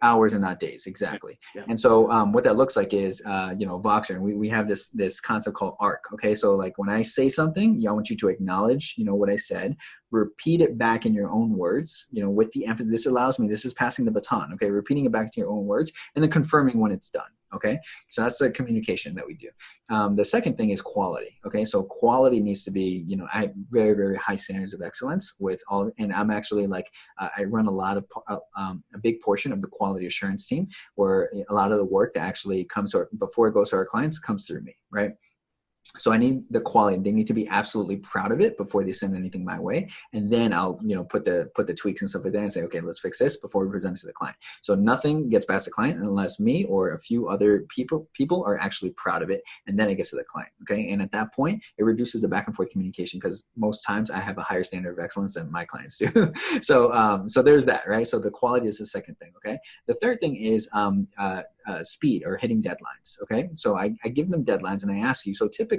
Hours and not days, exactly. Yeah. And so what that looks like is, Voxer, and we have this concept called ARC. Okay, so like when I say something, I want you to acknowledge, what I said, repeat it back in your own words, with the emphasis. This allows me, this is passing the baton. Okay, repeating it back to your own words, and then confirming when it's done. Okay, so that's the communication that we do. The second thing is quality. Okay, so quality needs to be, I have very, very high standards of excellence with all, and I'm actually like, I run a lot of, a big portion of the quality assurance team, where a lot of the work that actually comes to before it goes to our clients comes through me, right? So I need the quality. They need to be absolutely proud of it before they send anything my way. And then I'll, put the tweaks and stuff like that and say, okay, let's fix this before we present it to the client. So nothing gets past the client unless me or a few other people are actually proud of it. And then it gets to the client. Okay. And at that point, it reduces the back and forth communication, because most times I have a higher standard of excellence than my clients do. So there's that, right? So the quality is the second thing. Okay. The third thing is, speed or hitting deadlines. Okay. So I give them deadlines and I ask you, so typically,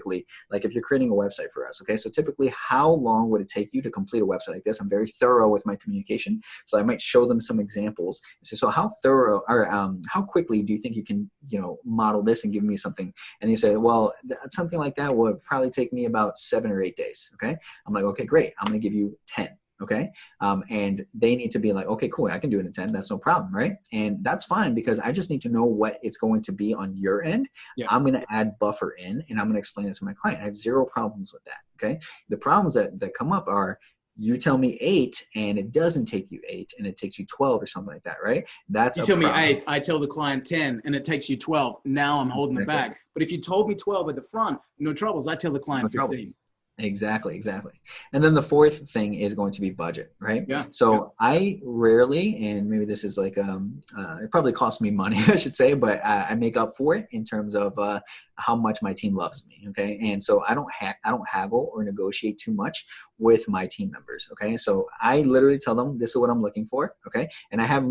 like if you're creating a website for us, okay, so typically how long would it take you to complete a website like this? I'm very thorough with my communication. So I might show them some examples and say, so how thorough or how quickly do you think you can, model this and give me something? And they say, well, something like that would probably take me about 7 or 8 days. Okay. I'm like, okay, great. I'm going to give you 10. Okay. And they need to be like, okay, cool. I can do it in 10. That's no problem. Right. And that's fine, because I just need to know what it's going to be on your end. Yeah. I'm going to add buffer in and I'm going to explain it to my client. I have 0 problems with that. Okay. The problems that come up are, you tell me 8 and it doesn't take you 8 and it takes you 12 or something like that. Right. That's you tell me 8, I tell the client 10 and it takes you 12. Now I'm holding it back. But if you told me 12 at the front, no troubles. I tell the client 15. Exactly. And then the fourth thing is going to be budget, right? Yeah. So I rarely, and maybe this is like, it probably costs me money, I should say, but I make up for it in terms of how much my team loves me. Okay. And so I don't haggle or negotiate too much with my team members. Okay. So I literally tell them, this is what I'm looking for. Okay. And I have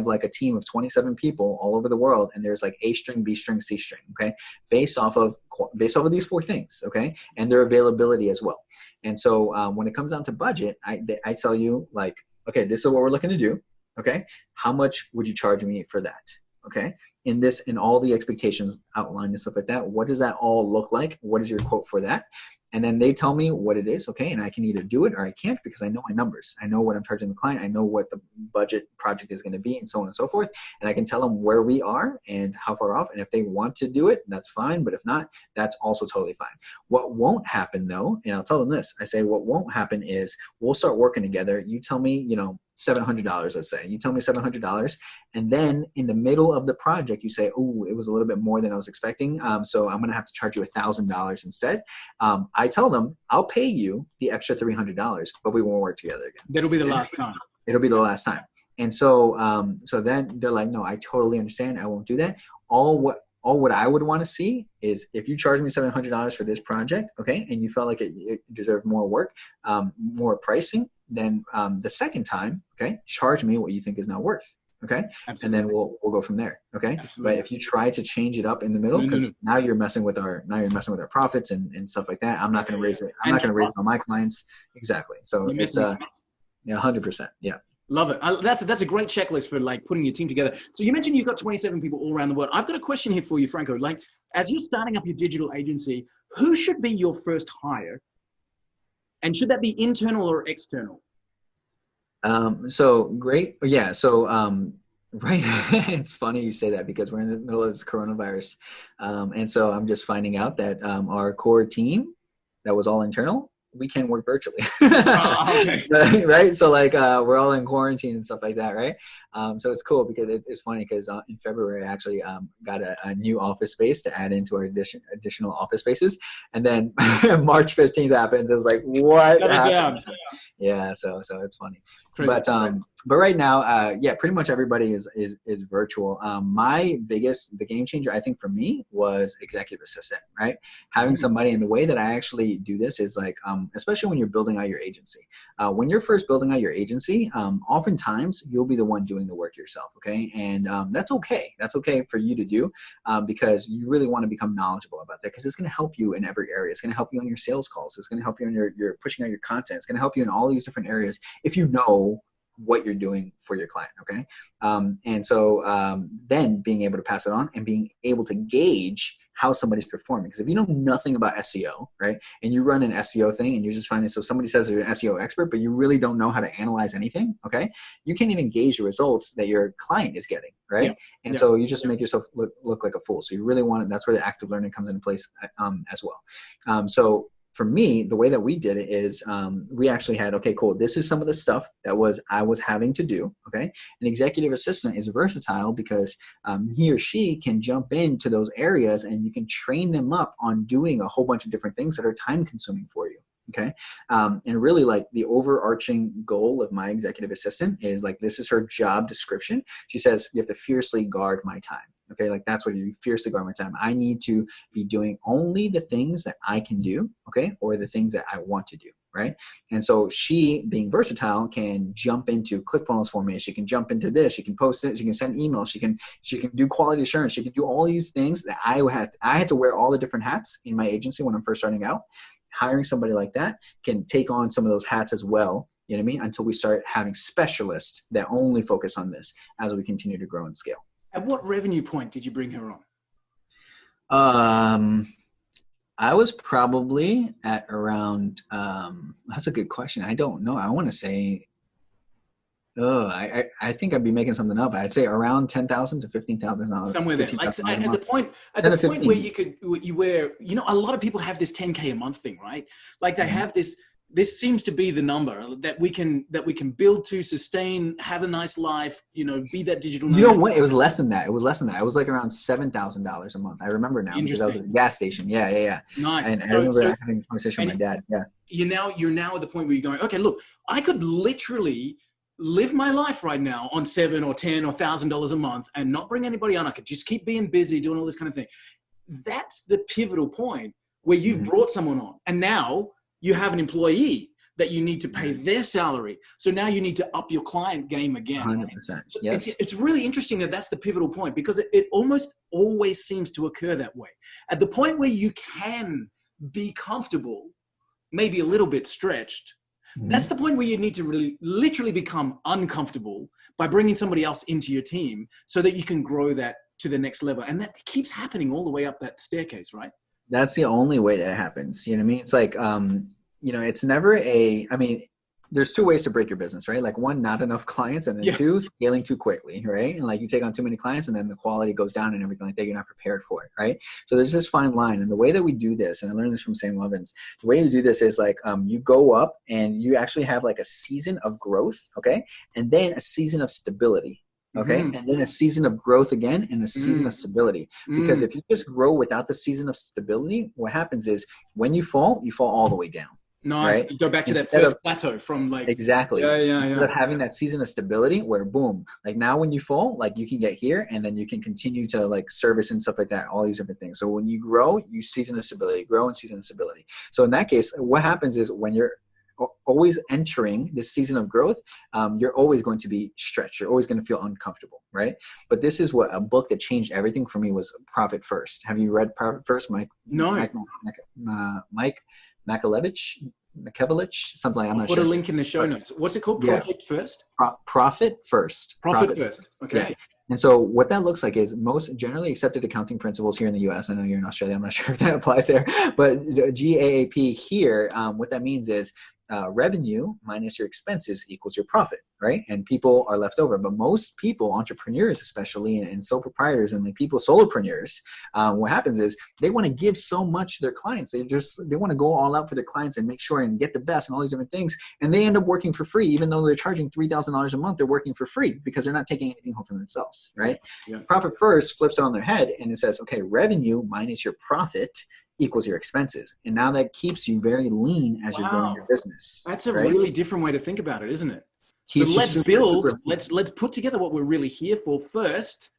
like a team of 27 people all over the world. And there's like A string, B string, C string. Okay. Based off of these 4 things. Okay. And their availability as well. And so when it comes down to budget, I tell you like, okay, this is what we're looking to do. Okay. How much would you charge me for that? Okay. In all the expectations outlined and stuff like that, what does that all look like? What is your quote for that? And then they tell me what it is. Okay. And I can either do it or I can't, because I know my numbers. I know what I'm charging the client. I know what the budget project is going to be, and so on and so forth. And I can tell them where we are and how far off. And if they want to do it, that's fine. But if not, that's also totally fine. What won't happen though, and I'll tell them this, I say, what won't happen is we'll start working together. You tell me, $700, let's say. You tell me $700, and then in the middle of the project, you say, "Oh, it was a little bit more than I was expecting, so I'm going to have to charge you $1,000 instead." I tell them, "I'll pay you the extra $300, but we won't work together again." That'll be the last time. It'll be the last time. And so, so then they're like, "No, I totally understand. I won't do that." All what I would want to see is, if you charge me $700 for this project, okay, and you felt like it deserved more work, more pricing, then the second time, okay, charge me what you think is now worth. Okay. Absolutely. And then we'll go from there. Okay. Absolutely. But if you try to change it up in the middle, because now you're messing with our profits and stuff like that. I'm not going to raise it. I'm not going to raise it on my clients. Exactly. So it's 100%. Yeah. Love it. That's a great checklist for like putting your team together. So you mentioned you've got 27 people all around the world. I've got a question here for you, Franco. Like, as you're starting up your digital agency, who should be your first hire? And should that be internal or external? So great. Yeah. So, right. It's funny you say that because we're in the middle of this coronavirus. And so I'm just finding out that, our core team that was all internal, we can work virtually. Okay. Right. So like, we're all in quarantine and stuff like that. Right. So it's cool because it's funny because in February, I actually got a new office space to add into our additional office spaces. And then March 15th happens. It was like, what happened? Yeah. So it's funny. Crazy. But right now, yeah, pretty much everybody is virtual. The game changer, I think for me was executive assistant, right? Having somebody, and the way that I actually do this is like, especially when you're building out your agency. When you're first building out your agency, oftentimes you'll be the one doing the work yourself. Okay. And, that's okay. That's okay for you to do, because you really want to become knowledgeable about that, because it's going to help you in every area. It's going to help you on your sales calls. It's going to help you on your pushing out your content. It's going to help you in all these different areas if you know what you're doing for your client. Okay. And so then being able to pass it on and being able to gauge how somebody's performing. Because if you know nothing about SEO, right, and you run an SEO thing and you're just finding, so somebody says they're an SEO expert, but you really don't know how to analyze anything, okay, you can't even gauge the results that your client is getting, right? Yeah. And so you just make yourself look like a fool. So you really want it. That's where the active learning comes into place as well. So for me, the way that we did it is we actually had, okay, cool. This is some of the stuff that I was having to do. Okay. An executive assistant is versatile because he or she can jump into those areas and you can train them up on doing a whole bunch of different things that are time consuming for you. Okay. And really like the overarching goal of my executive assistant is like, this is her job description. She says, you have to fiercely guard my time. Okay. Like that's what you fiercely guard my time. I need to be doing only the things that I can do. Okay. Or the things that I want to do. Right. And so she, being versatile, can jump into ClickFunnels for me. She can jump into this. She can post it. She can send emails. She can do quality assurance. She can do all these things that I had to wear all the different hats in my agency when I'm first starting out. Hiring somebody like that can take on some of those hats as well, you know what I mean? Until we start having specialists that only focus on this as we continue to grow and scale. At what revenue point did you bring her on? I was probably at around, that's a good question. I don't know. I want to say, I think I'd be making something up. I'd say around $10,000 to $15,000. Somewhere there. Like at the point where you wear, you know, a lot of people have this 10K a month thing, right? Like they have this seems to be the number that we can build to, sustain, have a nice life, you know, be that digital nomad. You know what? It was less than that. It was like around $7,000 a month. I remember now because I was at a gas station. Yeah. Nice. And I remember having a conversation with my dad. Yeah. You're now at the point where you're going, okay, look, I could literally live my life right now on $7,000 or $10,000 or $1,000 a month and not bring anybody on. I could just keep being busy, doing all this kind of thing. That's the pivotal point where you've brought someone on, and now you have an employee that you need to pay their salary. So now you need to up your client game again. 100%. So yes. It's really interesting that that's the pivotal point, because it almost always seems to occur that way. At the point where you can be comfortable, maybe a little bit stretched, that's the point where you need to really literally become uncomfortable by bringing somebody else into your team so that you can grow that to the next level. And that keeps happening all the way up that staircase, right? That's the only way that it happens. You know what I mean? It's like, you know, it's never there's two ways to break your business, right? Like one, not enough clients, and then two, scaling too quickly, right? And like you take on too many clients and then the quality goes down and everything like that. You're not prepared for it, right? So there's this fine line. And the way that we do this, and I learned this from Sam Lovins, the way you do this is like you go up and you actually have like a season of growth, okay? And then a season of stability. Okay. And then a season of growth again and a season of stability. Because if you just grow without the season of stability, what happens is when you fall all the way down. Nice. Right? You go back to that first plateau from like. Exactly. Yeah. Instead of having that season of stability where boom, like now when you fall, like you can get here and then you can continue to like service and stuff like that, all these different things. So when you grow, you season of stability, grow and season of stability. So in that case, what happens is when you're always entering this season of growth, you're always going to be stretched. You're always going to feel uncomfortable, right? But this is what a book that changed everything for me was Profit First. Have you read Profit First, Mike? No. Mike Makevich, something like, I'm not sure. Put a link in the show notes. What's it called? Project First? Profit First. Profit First. Okay. Yeah. And so what that looks like is most generally accepted accounting principles here in the US. I know you're in Australia. I'm not sure if that applies there, but the GAAP here, what that means is revenue minus your expenses equals your profit, right? And people are left over. But most people, entrepreneurs especially, and sole proprietors and like people, solopreneurs, what happens is they want to give so much to their clients. They want to go all out for their clients and make sure and get the best and all these different things. And they end up working for free, even though they're charging $3,000 a month. They're working for free because they're not taking anything home for themselves, right? Yeah. Profit First flips it on their head and it says, okay, revenue minus your profit equals your expenses. And now that keeps you very lean as you're growing your business. That's a really different way to think about it, isn't it? So let's let's put together what we're really here for first,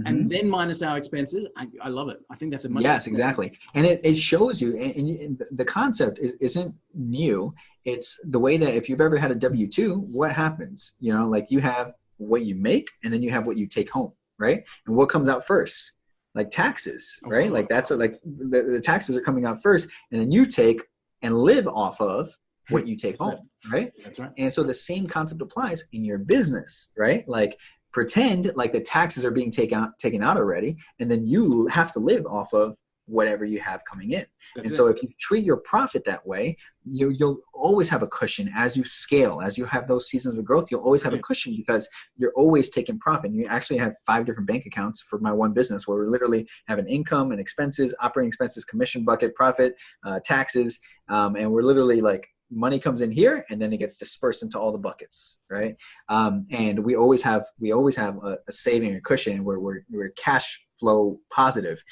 and then minus our expenses. I love it. I think that's a much exactly. And it shows you, and the concept isn't new. It's the way that if you've ever had a W-2, what happens? You know, like you have what you make and then you have what you take home, right? And what comes out first? Like taxes, right? Like that's what, like the taxes are coming out first, and then you take and live off of what you take home, right? That's right. And so the same concept applies in your business, right? Like pretend like the taxes are being taken out already, and then you have to live off of whatever you have coming in. So if you treat your profit that way, you'll always have a cushion as you scale, as you have those seasons of growth, you'll always have a cushion because you're always taking profit. You actually have 5 different bank accounts for my one business where we literally have an income and expenses, operating expenses, commission bucket, profit, taxes. And we're literally like, money comes in here and then it gets dispersed into all the buckets, right? And we always have a saving, a cushion where we're cash flow positive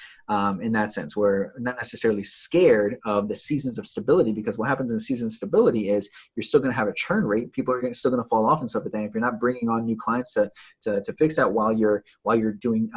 in that sense. We're not necessarily scared of the seasons of stability, because what happens in the season of stability is you're still going to have a churn rate. People are still going to fall off and stuff like that. If you're not bringing on new clients to fix that while you're doing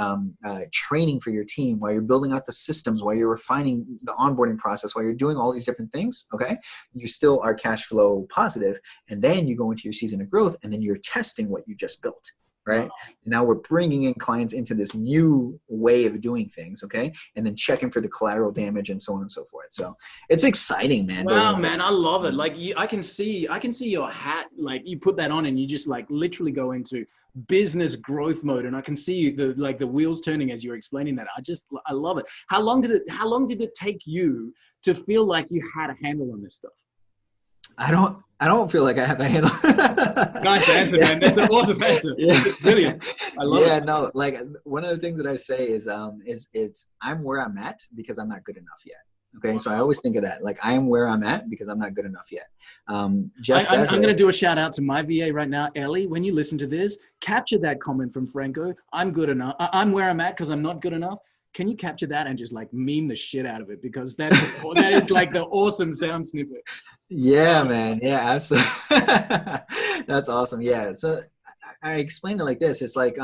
training for your team, while you're building out the systems, while you're refining the onboarding process, while you're doing all these different things, okay, you still are cash flow positive. And then you go into your season of growth and then you're testing what you just built. Right. Now we're bringing in clients into this new way of doing things. Okay. And then checking for the collateral damage and so on and so forth. So it's exciting, man. Wow, man. I love it. Like I can see your hat, like you put that on and you just like literally go into business growth mode. And I can see the wheels turning as you're explaining that. I love it. How long did it take you to feel like you had a handle on this stuff? I don't feel like I have a handle. Nice answer, man. That's an awesome answer. Yeah. It's brilliant. I love it. Yeah, no, like one of the things that I say is I'm where I'm at because I'm not good enough yet. Okay. So I always think of that. Like I am where I'm at because I'm not good enough yet. Jeff I'm going to do a shout out to my VA right now. Ellie, when you listen to this, capture that comment from Franco. I'm good enough. I'm where I'm at because I'm not good enough. Can you capture that and just like meme the shit out of it? Because that is like the awesome sound snippet. Yeah, man. Yeah, absolutely. That's awesome. Yeah. So I explained it like this. It's like,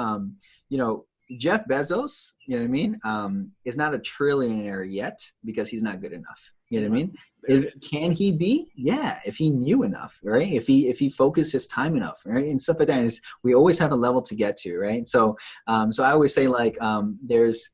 Jeff Bezos, you know what I mean? Is not a trillionaire yet because he's not good enough. You know what I mean? Can he be? Yeah, if he knew enough, right? If he focused his time enough, right? And stuff like that. We always have a level to get to, right? So I always say like there's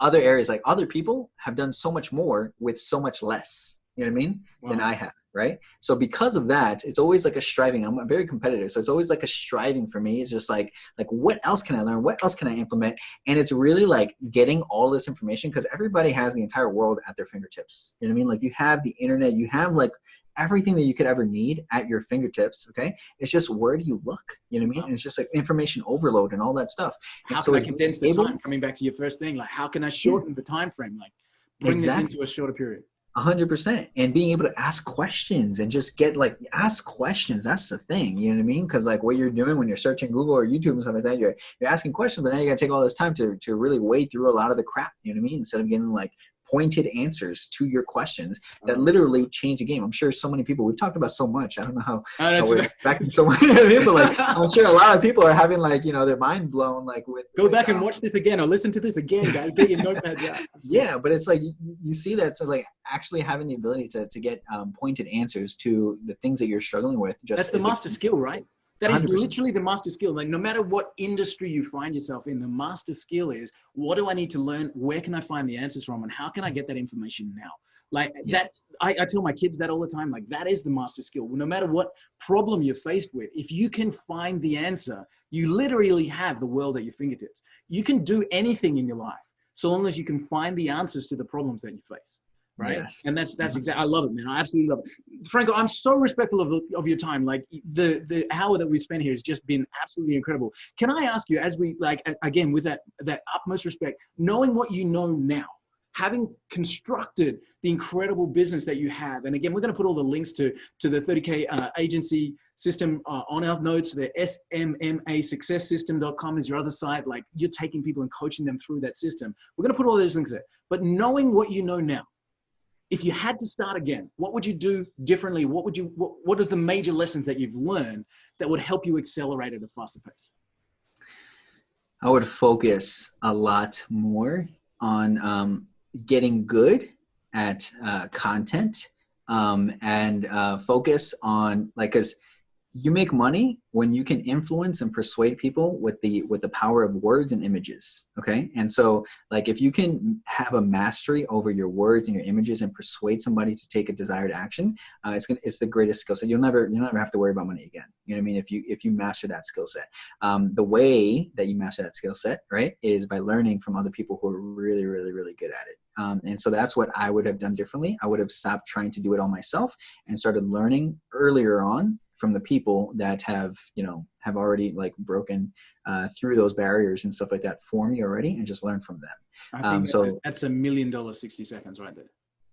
other areas, like other people have done so much more with so much less. You know what I mean? Wow. Than I have, right? So because of that, it's always like a striving. I'm very competitive. So it's always like a striving for me. It's just like what else can I learn? What else can I implement? And it's really like getting all this information because everybody has the entire world at their fingertips. You know what I mean? Like you have the internet, you have like everything that you could ever need at your fingertips. Okay. It's just, where do you look? You know what I mean? And it's just like information overload and all that stuff. How can I condense the time? Coming back to your first thing, like how can I shorten the time frame? Like bring this into a shorter period. 100%. And being able to ask questions and just ask questions. That's the thing. You know what I mean? Because like what you're doing when you're searching Google or YouTube and stuff like that, you're asking questions, but now you got to take all this time to really wade through a lot of the crap. You know what I mean? Instead of getting like pointed answers to your questions that literally change the game. I'm sure so many people, we've talked about so much. I don't know how we're affecting so many people. Like, I'm sure a lot of people are having like, their mind blown. Like go back and watch this again or listen to this again, guys. Get your notepads out. Yeah, but it's like you see that. So like actually having the ability to get pointed answers to the things that you're struggling with. That's the master skill, right? That is 100%. literally the master skill. Like no matter what industry you find yourself in, the master skill is, what do I need to learn? Where can I find the answers from? And how can I get that information now? Like that's, I tell my kids that all the time, like that is the master skill. No matter what problem you're faced with, if you can find the answer, you literally have the world at your fingertips. You can do anything in your life so long as you can find the answers to the problems that you face. Right. Yes. And that's exactly, I love it, man. I absolutely love it. Franco, I'm so respectful of your time. Like the hour that we spent here has just been absolutely incredible. Can I ask you, as we like, again, with that utmost respect, knowing what you know now, having constructed the incredible business that you have, and again, we're going to put all the links to the 30K agency system on our notes. The smmaSuccessSystem.com is your other site. Like you're taking people and coaching them through that system. We're going to put all those links there. But knowing what you know now, if you had to start again, what would you do differently? What are the major lessons that you've learned that would help you accelerate at a faster pace? I would focus a lot more on getting good at content and focus on like, because you make money when you can influence and persuade people with the power of words and images. Okay. And so like, if you can have a mastery over your words and your images and persuade somebody to take a desired action, it's the greatest skill set. You'll never have to worry about money again. You know what I mean? If you master that skill set, the way that you master that skill set, right, is by learning from other people who are really, really, really good at it. And so that's what I would have done differently. I would have stopped trying to do it all myself and started learning earlier on from the people that have already like broken through those barriers and stuff like that for me already, and just learn from them. I think that's $1 million 60 seconds right there.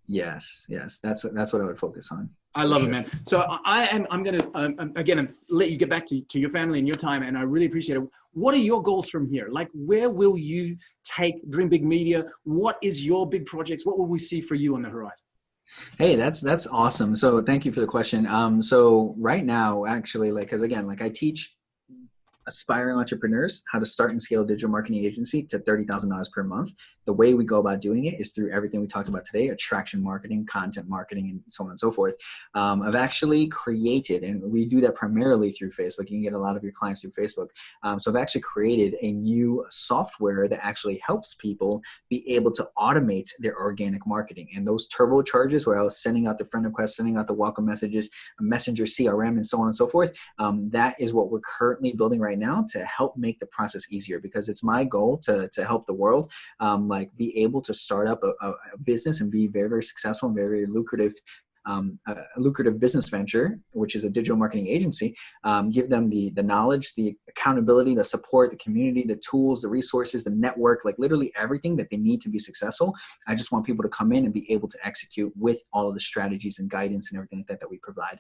Yes. That's what I would focus on. I love it, man. So I'm going to, again, let you get back to your family and your time, and I really appreciate it. What are your goals from here? Like, where will you take Dream Big Media? What is your big projects? What will we see for you on the horizon? Hey, that's awesome. So thank you for the question. So right now, actually, like, cause again, like I teach aspiring entrepreneurs how to start and scale a digital marketing agency to $30,000 per month. The way we go about doing it is through everything we talked about today: attraction marketing, content marketing, and so on and so forth. I've actually created, and we do that primarily through Facebook. You can get a lot of your clients through Facebook. So I've actually created a new software that actually helps people be able to automate their organic marketing. And those turbocharges where I was sending out the friend requests, sending out the welcome messages, Messenger CRM, and so on and so forth, that is what we're currently building right now to help make the process easier, because it's my goal to help the world like be able to start up a business and be very, very successful and very, very lucrative a lucrative business venture, which is a digital marketing agency, give them the knowledge, the accountability, the support, the community, the tools, the resources, the network, like literally everything that they need to be successful. I just want people to come in and be able to execute with all of the strategies and guidance and everything like that we provide.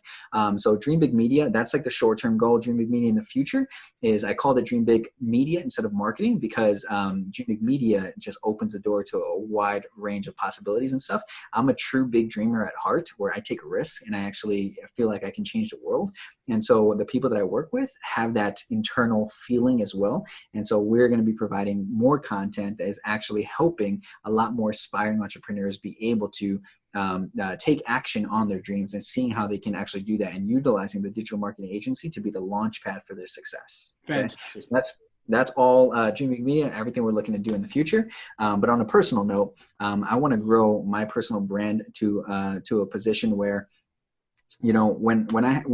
So Dream Big Media, that's like the short-term goal. Dream Big Media in the future is, I called it Dream Big Media instead of marketing, because Dream Big Media just opens the door to a wide range of possibilities and stuff. I'm a true big dreamer at heart, where I take risks and I actually feel like I can change the world. And so the people that I work with have that internal feeling as well. And so we're going to be providing more content that is actually helping a lot more aspiring entrepreneurs be able to take action on their dreams and seeing how they can actually do that, and utilizing the digital marketing agency to be the launch pad for their success. Fantastic. Okay? That's all Dream Big Media and everything we're looking to do in the future. But on a personal note, I want to grow my personal brand to a position where, you know, when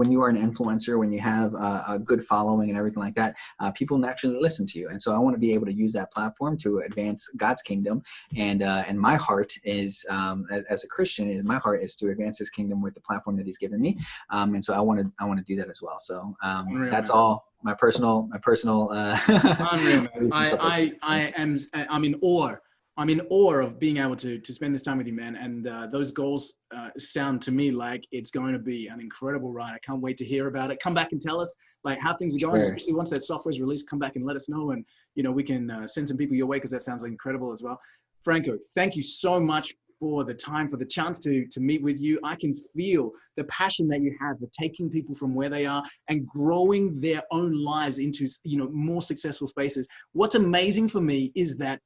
you are an influencer, when you have a good following and everything like that, people naturally listen to you. And so I want to be able to use that platform to advance God's kingdom. And my heart is, as a Christian, my heart is to advance His kingdom with the platform that He's given me. And so I want to do that as well. So that's all. My personal. Unreal, man. I'm in awe. I'm in awe of being able to spend this time with you, man. And those goals sound to me like it's going to be an incredible ride. I can't wait to hear about it. Come back and tell us like how things are going, especially once that software is released. Come back and let us know, and you know we can send some people your way, because that sounds like incredible as well. Franco, thank you so much for the time, for the chance to meet with you. I can feel the passion that you have for taking people from where they are and growing their own lives into, more successful spaces. What's amazing for me is that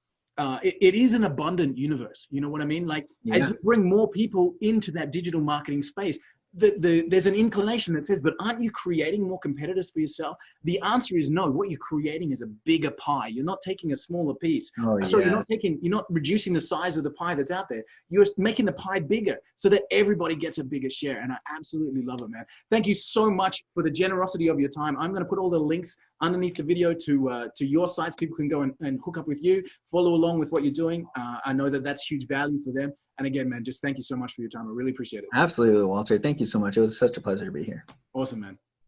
it is an abundant universe. You know what I mean? Like, as you bring more people into that digital marketing space, there's an inclination that says, but aren't you creating more competitors for yourself? The answer is no. What you're creating is a bigger pie. You're not taking a smaller piece. So you're not reducing the size of the pie that's out there. You're making the pie bigger so that everybody gets a bigger share. And I absolutely love it, man. Thank you so much for the generosity of your time. I'm going to put all the links underneath the video to your sites. People can go and hook up with you, follow along with what you're doing. I know that that's huge value for them. And again, man, just thank you so much for your time. I really appreciate it. Absolutely, Walter. Thank you so much. It was such a pleasure to be here. Awesome, man.